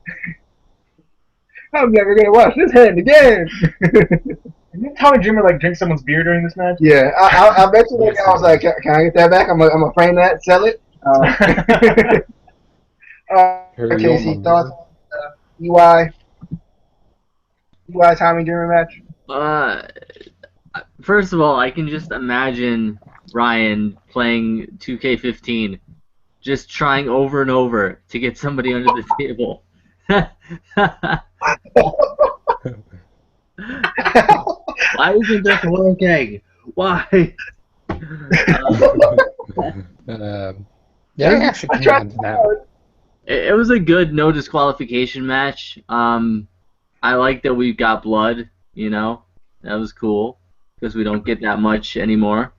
I'm never gonna wash this hand again. And then Tommy Dreamer like drink someone's beer during this match. Yeah, I bet you that guy was like, "Can I get that back? I'm gonna frame that, sell it." Casey, thoughts? EY Tommy Dreamer match. First of all, I can just imagine Ryan playing 2K15, just trying over and over to get somebody under the table. Why isn't this working? Why? Yeah, actually, It was a good no disqualification match. I like that we got blood. You know, that was cool because we don't get that much anymore.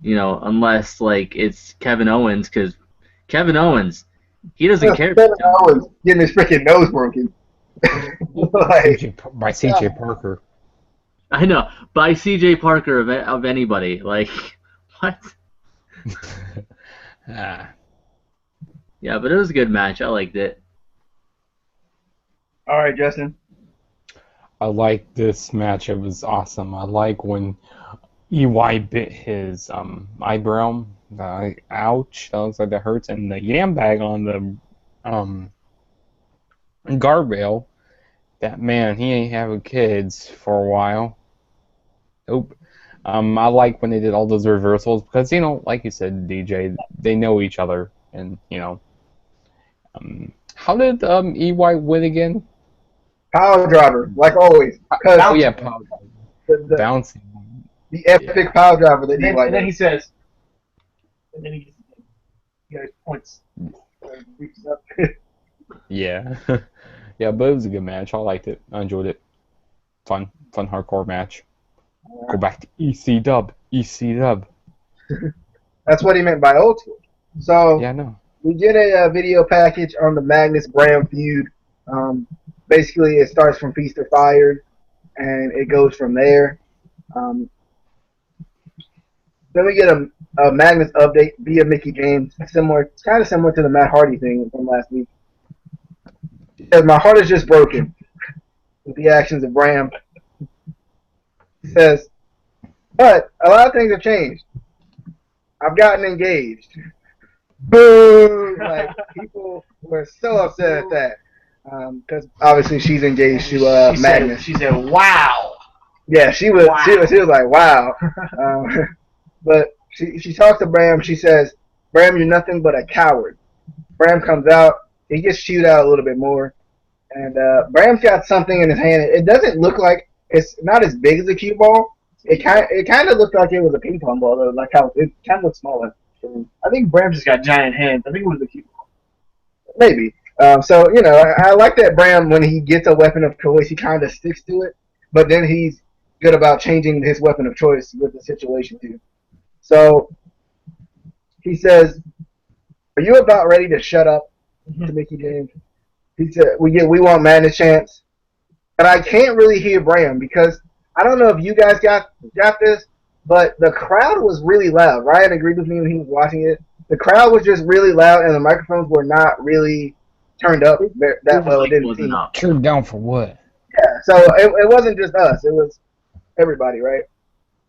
You know, unless like it's Kevin Owens, because Kevin Owens, he doesn't care. Kevin Owens getting his freaking nose broken. By CJ Parker. I know, by CJ Parker of anybody. Like, what? Yeah, but it was a good match. I liked it. All right, Justin. I like this match. It was awesome. I like when EY bit his eyebrow. Ouch! That looks like that hurts. And the yam bag on the guardrail. That man, he ain't having kids for a while. Nope. I like when they did all those reversals because, you know, like you said, DJ, they know each other, and you know. How did EY win again? Power driver, like always. Oh yeah, power driver. Bouncing. The epic power driver that and then he says, and then he points. Reaches up. Yeah. Yeah, but it was a good match. I liked it. I enjoyed it. Fun hardcore match. Go back to EC Dub. EC Dub. That's what he meant by old school. So yeah, I know. We get a video package on the Magnus Graham feud. Basically, it starts from Feast or Fired, and it goes from there. Then we get a Magnus update via Mickey James, kind of similar to the Matt Hardy thing from last week. He says, "My heart is just broken with the actions of Graham." He says, "But a lot of things have changed. I've gotten engaged." Boo! Like, people were so upset at that. Because obviously she's engaged to Magnus. She said, "Wow." Yeah, she was. Wow. She was like, "Wow." But she talks to Bram. She says, "Bram, you're nothing but a coward." Bram comes out. He gets chewed out a little bit more, and Bram's got something in his hand. It doesn't look like it's not as big as a cue ball. It's it kind of looked like it was a ping pong ball though, like how it kind of looked smaller. I think Bram just got giant hands. I think it was the cute. Maybe. So I like that Bram when he gets a weapon of choice, he kind of sticks to it, but then he's good about changing his weapon of choice with the situation too. So he says, "Are you about ready to shut up?" to Mickey James. He said, "We want Madness chance," and I can't really hear Bram because I don't know if you guys got this, but the crowd was really loud. Ryan agreed with me when he was watching it. The crowd was just really loud, and the microphones were not really turned up that well. It didn't seem. Turned down for what? Yeah, so it wasn't just us; it was everybody, right?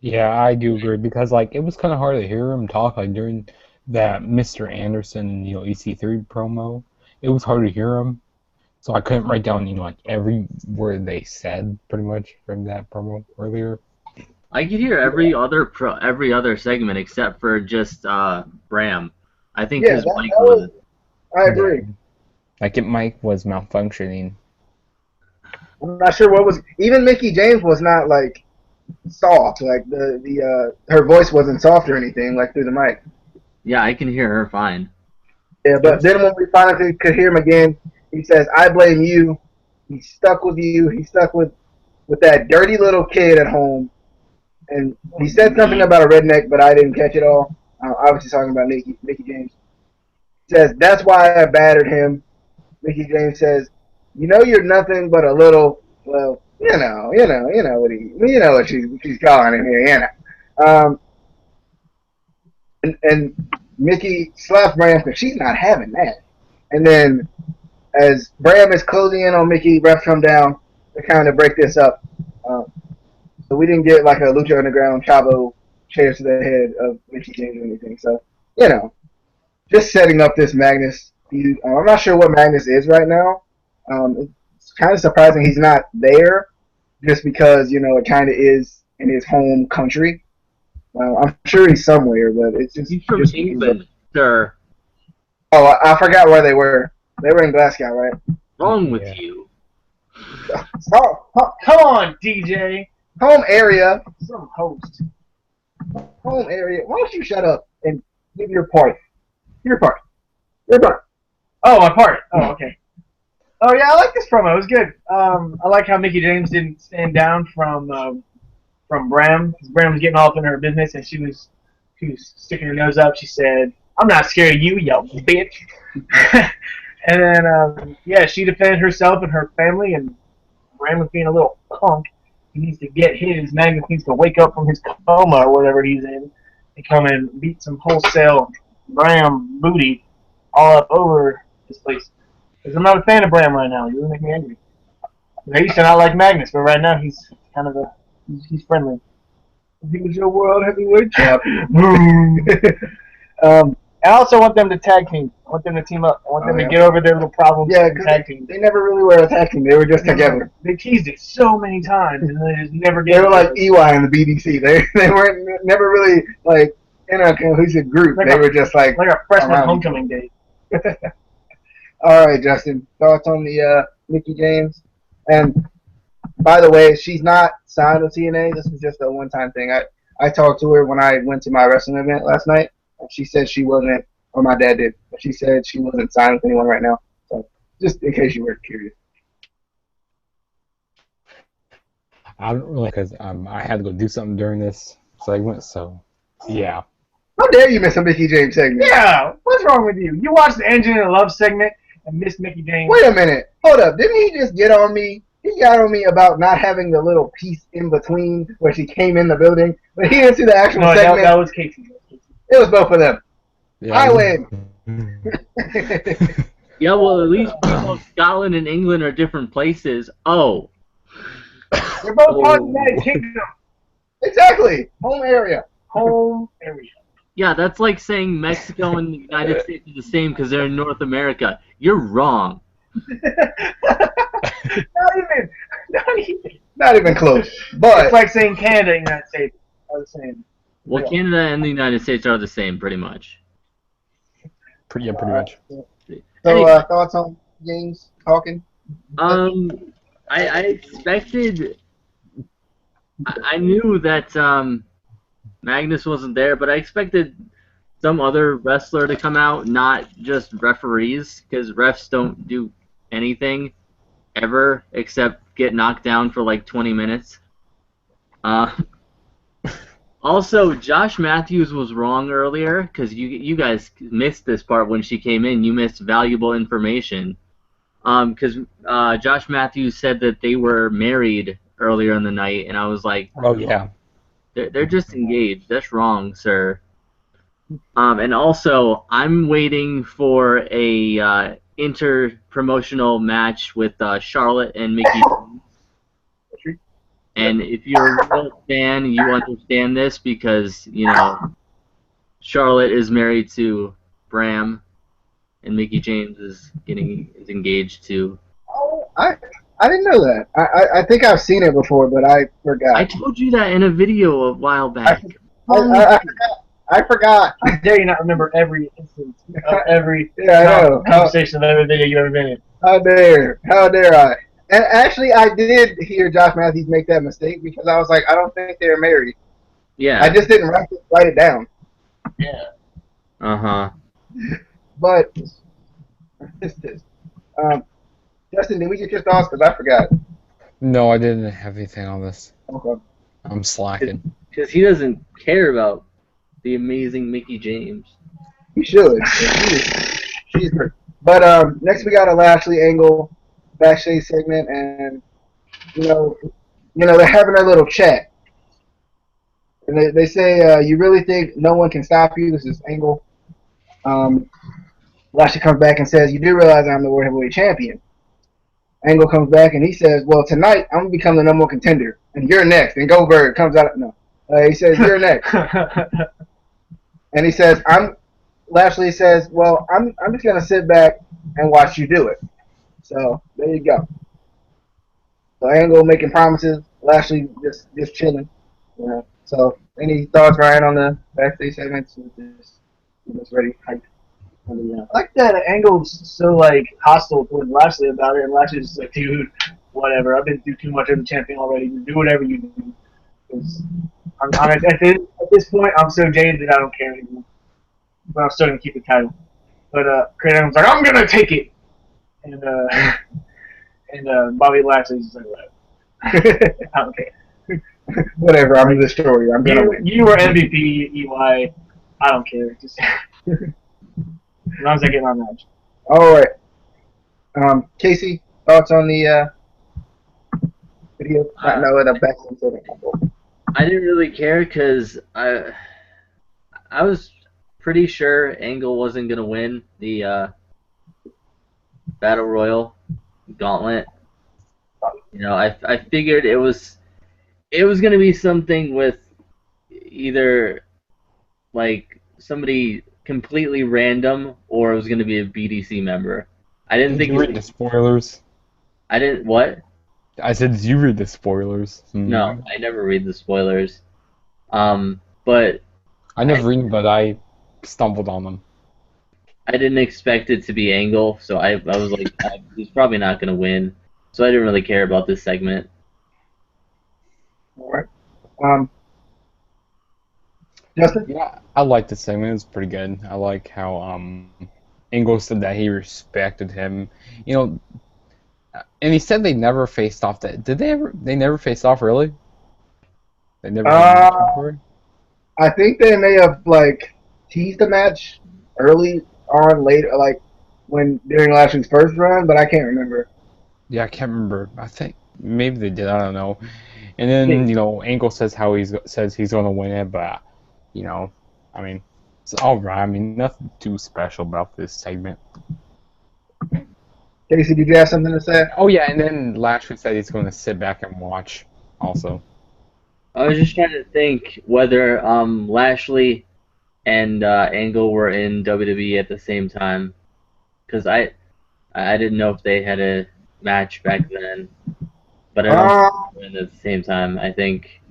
Yeah, I do agree because like it was kind of hard to hear him talk like during that Mr. Anderson EC3 promo. It was hard to hear him, so I couldn't write down like every word they said pretty much from that promo earlier. I could hear every other segment except for just Bram. I think his mic was. I agree. Like mic was malfunctioning. I'm not sure what was. Even Mickey James was not like soft. Like her voice wasn't soft or anything like through the mic. Yeah, I can hear her fine. Yeah, but then when we finally could hear him again, he says, "I blame you." He's stuck with you. He's stuck with that dirty little kid at home. And he said something about a redneck, but I didn't catch it all. Obviously talking about Mickey James. He says, "That's why I battered him." Mickey James says, "You're nothing but a little, well, what she's calling him here, And Mickey slaps Bram because she's not having that. And then as Bram is closing in on Mickey, refs come down to kind of break this up. So we didn't get like a Lucha Underground Chavo chairs to the head of Mickey James or anything. So, just setting up this Magnus feud. I'm not sure what Magnus is right now. It's kind of surprising he's not there just because, it kind of is in his home country. I'm sure he's somewhere, but it's just... He's from England, sir. Oh, I forgot where they were. They were in Glasgow, right? Wrong with you. Oh, Come on, DJ. home area. Some host. Home area. Why don't you shut up and give your part? Your part. Your part. Oh, my part. Oh, okay. Oh, yeah, I like this promo. It was good. I like how Mickey James didn't stand down from Bram. Bram was getting all up in her business, and she was sticking her nose up. She said, "I'm not scared of you, bitch." And then, she defended herself and her family, and Bram was being a little punk. He needs to get his. Magnus needs to wake up from his coma or whatever he's in and come and beat some wholesale Bram booty all up over this place. Because I'm not a fan of Bram right now. You really make me angry. I used to not like Magnus, but right now he's kind of he's friendly. He was your world heavyweight champion. I also want them to tag team. I want them to team up. I want them to get over their little problems. Yeah, tag team. They never really were a tag team. They were just together. They teased it so many times, and they just never They did. were like EY in the BDC. They weren't never really like in a cohesive group. They were just like a freshman homecoming day. All right, Justin. Thoughts on the Mickey James? And by the way, she's not signed with TNA. This was just a one-time thing. I talked to her when I went to my wrestling event last night. And she said she wasn't, or my dad did. But she said she wasn't signed with anyone right now. So just in case you were curious. I don't really, because I had to go do something during this segment, so yeah. How dare you miss a Mickey James segment? Yeah, what's wrong with you? You watched the Engine and Love segment and missed Mickey James. Wait a minute. Hold up. Didn't he just get on me? He got on me about not having the little piece in between where she came in the building. But he didn't see the actual segment. That was Casey. It was both of them. Yeah. I win. Yeah, well, at least Scotland and England are different places. Oh. They're both part of the United Kingdom. Exactly. Home area. Home area. Yeah, that's like saying Mexico and the United States are the same because they're in North America. You're wrong. Not even close. But it's like saying Canada and the United States are the same. Well, Canada and the United States are the same, pretty much. Pretty much. So, Anyway. thoughts on James talking? I expected I knew that Magnus wasn't there, but I expected some other wrestler to come out, not just referees, because refs don't do anything ever except get knocked down for like 20 minutes. Uh, Also, Josh Matthews was wrong earlier because you guys missed this part when she came in. You missed valuable information. Because Josh Matthews said that they were married earlier in the night, and I was like, Oh yeah. they're just engaged. That's wrong, sir. And also, I'm waiting for a inter-promotional match with Charlotte and Mickey. And if you're a real fan, you understand this because, Charlotte is married to Bram, and Mickey James is engaged to. Oh, I didn't know that. I think I've seen it before, but I forgot. I told you that in a video a while back. I forgot. How dare you not remember every instance of every Yeah, I know. conversation of every video you've ever been in? How dare I? And actually, I did hear Josh Matthews make that mistake because I was like, I don't think they're married. Yeah. I just didn't write it down. Yeah. Uh-huh. But Justin, did we get your thoughts? Because I forgot. No, I didn't have anything on this. Okay. I'm slacking. Because he doesn't care about the amazing Mickey James. He should. She's great. But next we got a Lashley Angle backstage segment, and they're having their little chat, and they say, "You really think no one can stop you?" This is Angle. Lashley comes back and says, "You do realize I'm the World Heavyweight Champion." Angle comes back and he says, "Well, tonight I'm gonna become the number one contender, and you're next." And Goldberg comes out. He says, "You're next," and he says, Lashley says, "Well, I'm just gonna sit back and watch you do it." So there you go. So Angle making promises, Lashley just chilling. So any thoughts, Ryan, on the backstage segments? Just ready, hyped. I like that Angle's so hostile toward Lashley about it, and Lashley's just like, dude, whatever. I've been through too much as a champion already. Do whatever you do. At this point, I'm so jaded that I don't care anymore. But I'm still gonna keep the title. But Kurt Angle's like, I'm gonna take it, and Bobby Lashley's just like, whatever. I don't care. Whatever. I'm in the story. I'm gonna win. You were MVP, EY. I don't care. Just as long as I get my match. All right. Casey, thoughts on the video? The backstage segment. I didn't really care because I was pretty sure Angle wasn't gonna win the Battle Royal Gauntlet. I figured it was gonna be something with either somebody completely random or it was gonna be a BDC member. I didn't think you read the spoilers. I didn't what? I said, did you read the spoilers? No, I never read the spoilers. But I never read them, but I stumbled on them. I didn't expect it to be Angle, so I was like, he's probably not going to win. So I didn't really care about this segment. All right. Justin? Yeah, I like this segment. It's pretty good. I like how Angle said that he respected him. And he said they never faced off. Did they ever? They never faced off, really? They never. I think they may have teased the match early on, later, during Lashley's first run, but I can't remember. Yeah, I can't remember. I think maybe they did. I don't know. And then Angle says how he's going to win it, but I mean, it's all right. I mean, nothing too special about this segment. Casey, did you have something to say? Oh yeah, and then Lashley said he's going to sit back and watch. Also, I was just trying to think whether Lashley and Angle were in WWE at the same time, because I didn't know if they had a match back then, but I don't think they were at the same time. I think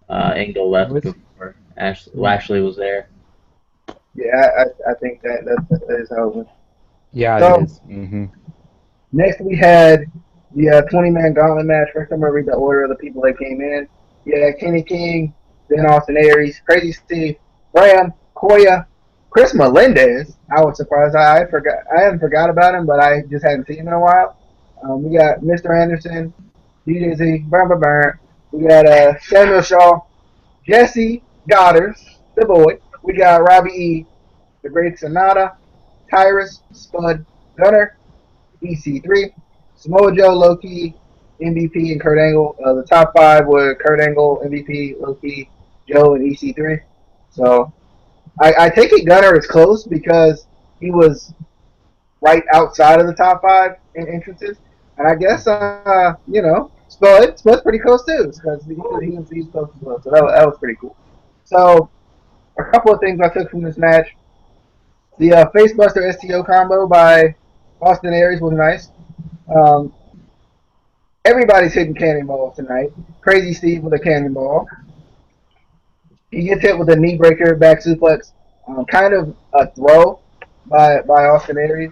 Angle left before Lashley was there. Yeah, I think that is how it went. Yeah, it is. Mm-hmm. Next, we had the 20-man gauntlet match. First, I'm going to read the order of the people that came in. Yeah, Kenny King, then Austin Aries, Crazy Steve, Bram, Koya, Chris Melendez. I was surprised. I hadn't forgot about him, but I just hadn't seen him in a while. We got Mr. Anderson, DJ Z, Burn Burn Burn. We got Samuel Shaw, Jesse Goddard, the boy. We got Robbie E, the Great Sonata, Tyrus, Spud, Gunner, EC3, Samoa Joe, Loki, MVP, and Kurt Angle. The top five were Kurt Angle, MVP, Loki, Joe, and EC3. So I take it Gunner is close because he was right outside of the top five in entrances. And I guess, Spud's pretty close too because he's close as well. So that was pretty cool. So a couple of things I took from this match. The Facebuster STO combo by Austin Aries was nice. Um, Everybody's hitting cannonballs tonight. Crazy Steve with a cannonball. He gets hit with a knee breaker, back suplex. Kind of a throw by Austin Aries.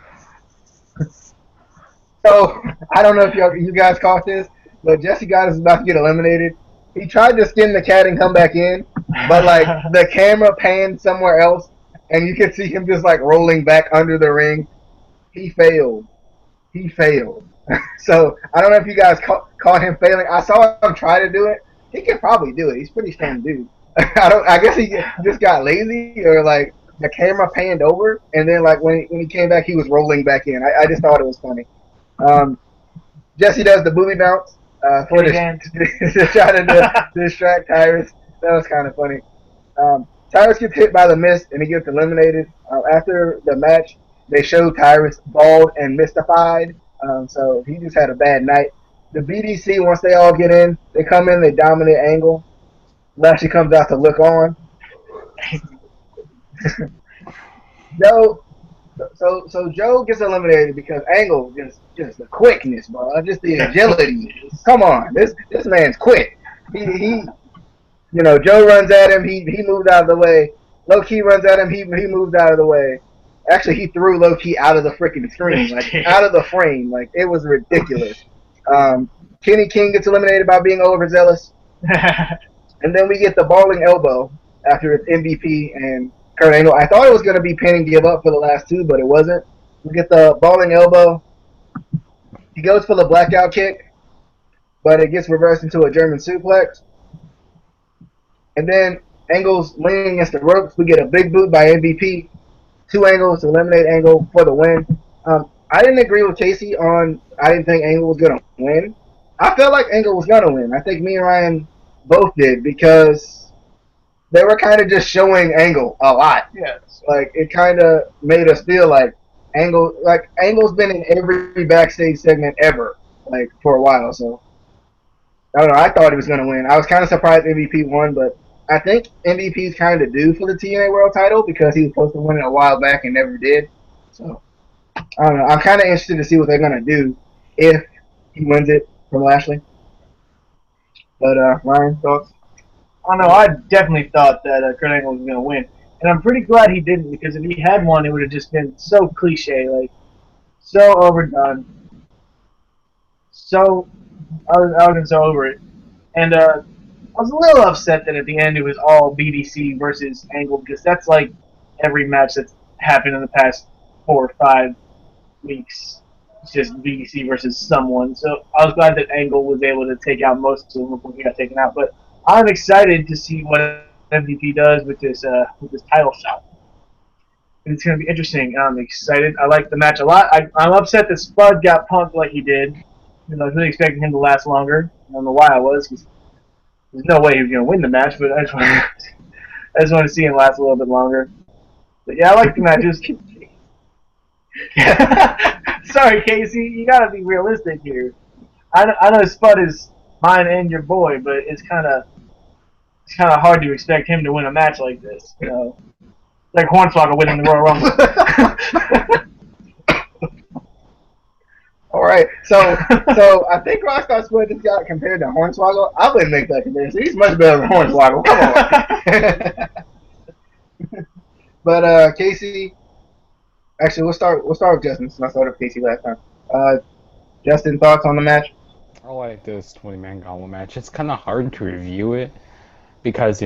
So I don't know if you guys caught this, but Jesse Goddard is about to get eliminated. He tried to skin the cat and come back in, but like the camera panned somewhere else, and you could see him just like rolling back under the ring. He failed. He failed. So I don't know if you guys caught him failing. I saw him try to do it. He could probably do it. He's a pretty strong dude. I guess he just got lazy, or like the camera panned over, and then like when he came back, he was rolling back in. I just thought it was funny. Jesse does the booby bounce to try to distract Tyrus. That was kind of funny. Tyrus gets hit by the mist and he gets eliminated. After the match, they show Tyrus bald and mystified. So he just had a bad night. The BDC, once they all get in, they come in, they dominate Angle. Lashley comes out to look on. Joe gets eliminated because Angle just the quickness, bro. Just the agility. Come on, this man's quick. He Joe runs at him. He moved out of the way. Low key runs at him. He moved out of the way. Actually, he threw Low Key out of the freaking screen, like out of the frame. Like it was ridiculous. Kenny King gets eliminated by being overzealous, and then we get the balling elbow after it's MVP and Kurt Angle. I thought it was going to be pin and give up for the last two, but it wasn't. We get the balling elbow. He goes for the blackout kick, but it gets reversed into a German suplex. And then Angle's leaning against the ropes. We get a big boot by MVP. 2 angles to eliminate Angle for the win. I didn't agree with Casey on I didn't think Angle was going to win. I felt like Angle was going to win. I think me and Ryan both did because they were kind of just showing Angle a lot. Yes. Like it kind of made us feel like Angle's been in every backstage segment ever, like for a while. So I don't know. I thought he was going to win. I was kind of surprised MVP won, but I think MVP's kind of due for the TNA World Title because he was supposed to win it a while back and never did. So I don't know. I'm kind of interested to see what they're going to do if he wins it from Lashley. But Ryan, thoughts? I don't know. I definitely thought that Kurt Angle was going to win, and I'm pretty glad he didn't because if he had won, it would have just been so cliche, like so overdone. So I was so over it, and I was a little upset that at the end it was all BDC versus Angle because that's like every match that's happened in the past 4 or 5 weeks. It's just BDC versus someone. So I was glad that Angle was able to take out most of them before he got taken out. But I'm excited to see what MVP does with this title shot. It's going to be interesting. I'm excited. I like the match a lot. I'm upset that Spud got punked like he did. I was really expecting him to last longer. I don't know why I was because there's no way he was going to win the match, but I just want to see him last a little bit longer. But yeah, I like the matches. Sorry, Casey, you got to be realistic here. I know Spud is mine and your boy, but it's kind of hard to expect him to win a match like this. Like Hornswoggle winning the Royal Rumble. All right, so I think Rockstar Spud just got compared to Hornswoggle. I wouldn't make that comparison. He's much better than Hornswoggle. Come on. But Casey, actually, we'll start with Justin since I started with Casey last time. Justin, thoughts on the match? I like this 20-man gauntlet match. It's kind of hard to review it because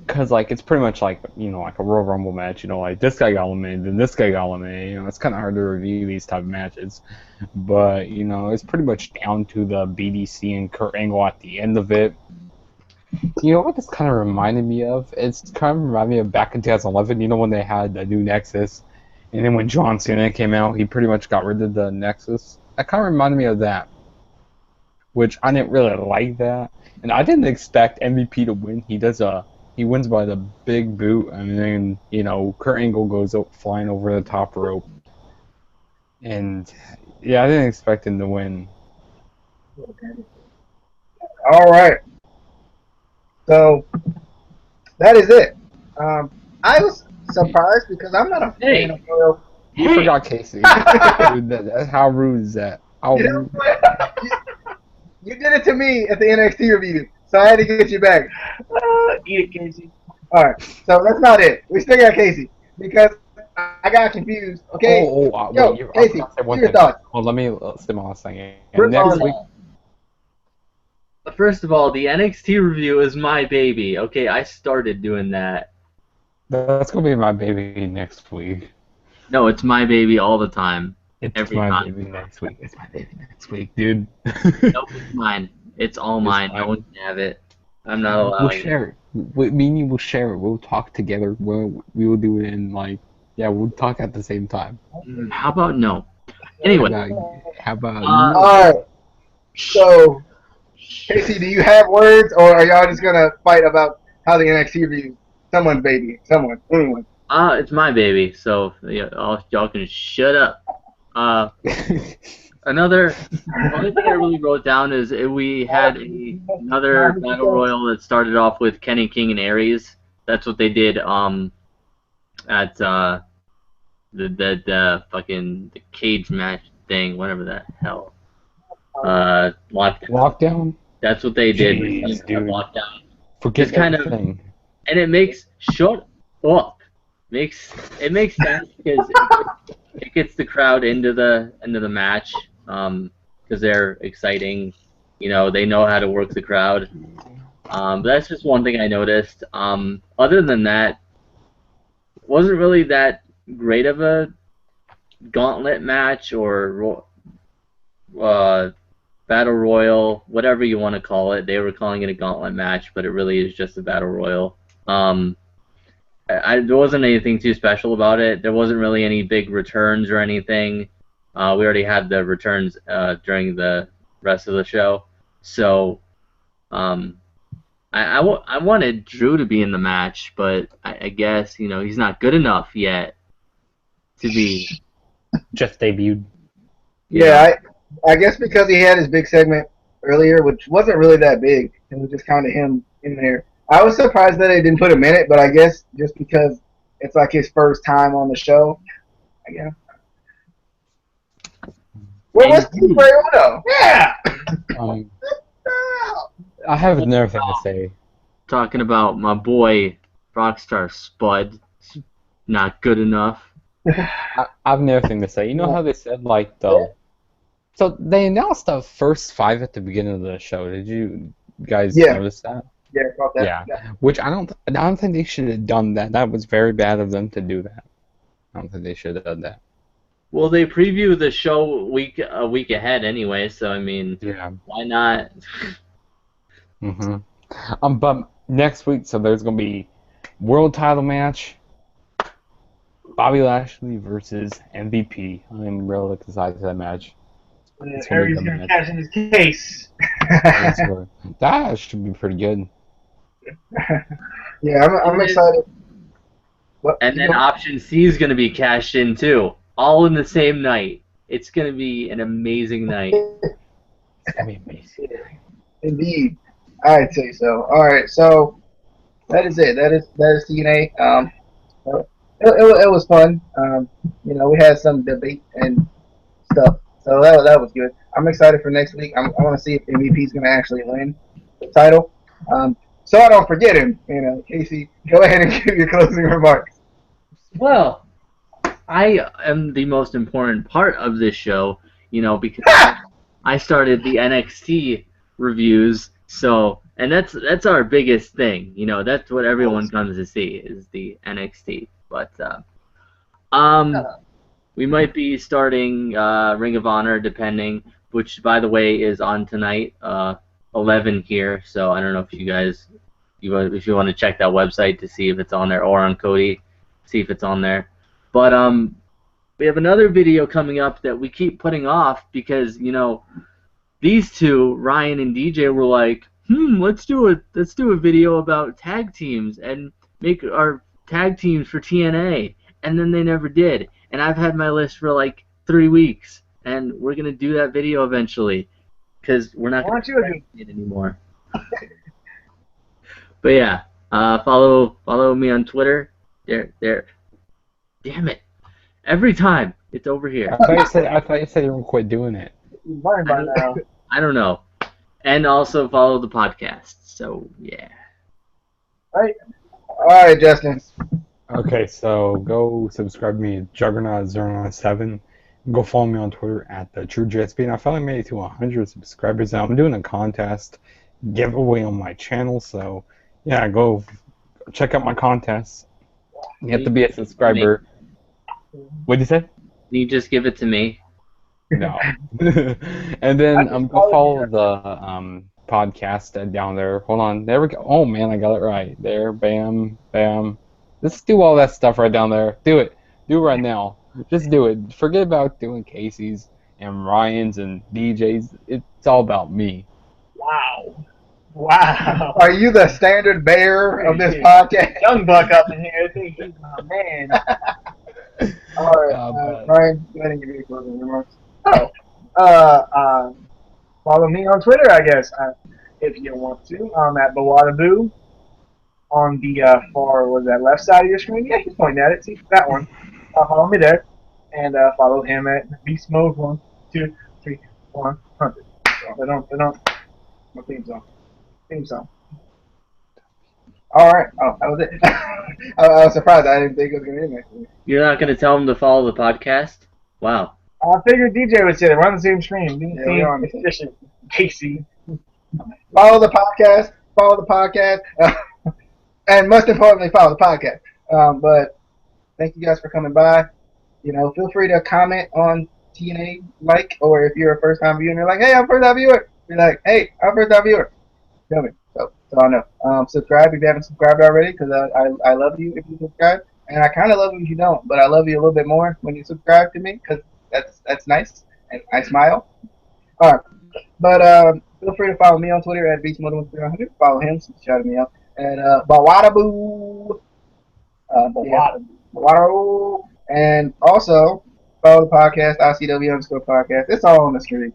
because it's pretty much like like a Royal Rumble match. Like this guy got eliminated, then this guy got eliminated. It's kind of hard to review these type of matches, but it's pretty much down to the BDC and Kurt Angle at the end of it. You know what this kind of reminded me of? It's kind of reminded me of back in 2011. When they had the new Nexus, and then when John Cena came out, he pretty much got rid of the Nexus. That kind of reminded me of that, which I didn't really like that, and I didn't expect MVP to win. He wins by the big boot, and then Kurt Angle goes flying over the top rope, and yeah, I didn't expect him to win. All right. So that is it. I was surprised because I'm not a fan of Royal. You forgot Casey. Dude, how rude is that? You did it to me at the NXT review, so I had to get you back. Eat it, Casey. All right, so that's not it. We still got Casey because I got confused. Okay, yo, wait, Casey, your thoughts. Well, let me say my last thing. Next week. First of all, the NXT review is my baby. Okay, I started doing that. That's gonna be my baby next week. No, it's my baby all the time. It's my baby next week. It's my baby next week, dude. No, it's mine. It's all mine. No one can have it. I'm not allowed. We'll share it. Me and you will share it. We'll talk together. We will do it in we'll talk at the same time. How about no? Anyway. How about all right. So, Casey, do you have words, or are y'all just gonna fight about how the NXT review? Someone's baby. Anyone. It's my baby. So y'all can shut up. Only thing I really wrote down is we had another battle royal that started off with Kenny King and Aries. That's what they did at the fucking the cage match thing, whatever the hell. Lockdown. That's what they did. Jeez, dude. Lockdown. Forget it's kind everything. And it makes shut up. It makes sense because it gets the crowd into the match because they're exciting. They know how to work the crowd. But that's just one thing I noticed. Other than that, it wasn't really that great of a gauntlet match or battle royal, whatever you want to call it. They were calling it a gauntlet match, but it really is just a battle royal. There wasn't anything too special about it. There wasn't really any big returns or anything. We already had the returns during the rest of the show. So I wanted Drew to be in the match, but I guess he's not good enough yet to be. Just debuted. Yeah, I guess because he had his big segment earlier, which wasn't really that big. It was just kind of him in there. I was surprised that they didn't put him in it, but I guess just because it's like his first time on the show, I guess. Where was Steve Uno? Yeah! I have another thing to say. Talking about my boy, Rockstar Spud. Not good enough. I have another thing to say. You know how they said, So they announced the first 5 at the beginning of the show. Did you guys notice that? Yeah, about that. Yeah. Which I don't think they should have done that. That was very bad of them to do that. I don't think they should have done that. Well, they preview the show a week ahead anyway, so I mean, why not? But next week, so there's gonna be world title match. Bobby Lashley versus MVP. I'm really excited for that match. Harry's gonna cash in his case. That should be pretty good. Yeah, I'm excited. And then option C is gonna be cashed in too, all in the same night. It's gonna be an amazing night. It's gonna be amazing. Indeed, I'd say so. All right, so that is it. That is TNA. It was fun. We had some debate and stuff, so that was good. I'm excited for next week. I want to see if MVP is going to actually win the title. So I don't forget him. Casey, go ahead and give your closing remarks. Well, I am the most important part of this show, because I started the NXT reviews. So, and that's our biggest thing. You know, that's what everyone comes to see is the NXT. But we might be starting Ring of Honor, depending, which, by the way, is on tonight, 11 here. So I don't know if you guys, if you want to check that website to see if it's on there, or on Cody, see if it's on there. But we have another video coming up that we keep putting off because, you know, these two, Ryan and DJ, were like, let's do a video about tag teams and make our tag teams for TNA, and then they never did. And I've had my list for like 3 weeks, and we're gonna do that video eventually, because we're not gonna do it anymore. But yeah, follow me on Twitter. There. Damn it! Every time it's over here. I thought you said you were quit doing it. Learn by now. I don't know. And also follow the podcast. So yeah. All right, Justin. Okay, so go subscribe to me at Juggernaut097. Go follow me on Twitter at the TrueJSP. And I finally made it to 100 subscribers. Now I'm doing a contest giveaway on my channel, so yeah, go check out my contest. You have to be a subscriber. What did you say? You just give it to me. No. And then go follow the podcast down there. Hold on. There we go. Oh man, I got it right. There, bam, bam. Let's do all that stuff right down there. Do it. Do it right now. Just do it. Forget about doing Casey's and Ryan's and DJ's. It's all about me. Wow. Wow. Are you the standard bearer of this podcast? Young buck up in here. I think he's my man. All right, Ryan, go ahead and give me a closing remarks. Follow me on Twitter, I guess, if you want to. I'm at Bawadaboo on the far, was that left side of your screen? Yeah, he's pointing at it. See that one. Follow me there, and follow him at Beast Mode 1, 2, 3, 100. They don't. My theme song. All right. Oh, that was it. I was surprised. I didn't think it was gonna be next week. You're not gonna tell them to follow the podcast? Wow. I figured DJ would say that. We're on the same screen. Yeah, we're on the same. Efficient. Casey. Follow the podcast, and most importantly, follow the podcast. But thank you guys for coming by. You know, feel free to comment on TNA, or if you're a first-time viewer and you're like, hey, I'm a first-time viewer. You're like, hey, I'm a first-time viewer. Tell me. So I know. Subscribe if you haven't subscribed already, because I love you if you subscribe, and I kind of love you if you don't, but I love you a little bit more when you subscribe to me, because that's nice, and I smile. All right. But feel free to follow me on Twitter at BeastMoto1300. Follow him, shout me out. And Bawadaboo. Bawadaboo. And also follow the podcast, ICW_podcast. It's all on the screen.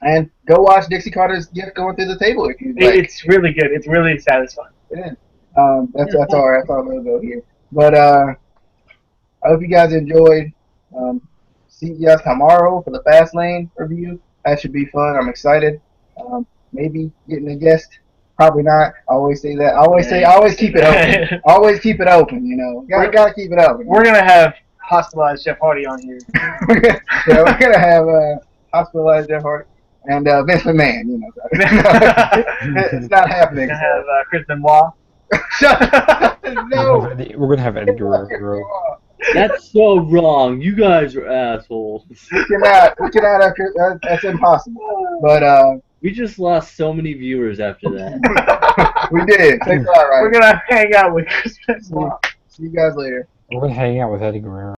And go watch Dixie Carter's Gift Going Through the Table if you like. It's really good. It's really satisfying. Yeah. That's all right. That's all I'm gonna go here. But I hope you guys enjoyed. See you guys tomorrow for the Fastlane review. That should be fun. I'm excited. Maybe getting a guest. Probably not. I always say that. I always keep it open. Always keep it open. You know, gotta keep it open. We're gonna have hospitalized Jeff Hardy on here. Yeah, we're gonna have hospitalized Jeff Hardy and Vince McMahon. You know, it's not happening. We're gonna have Chris Benoit. No, we're gonna have Eddie Guerrero. That's so wrong. You guys are assholes. We cannot have that's impossible. But we just lost so many viewers after that. we did. Thanks a lot, Ryan. We're gonna hang out with Chris Benoit. See you guys later. We're gonna hang out with Eddie Guerrero.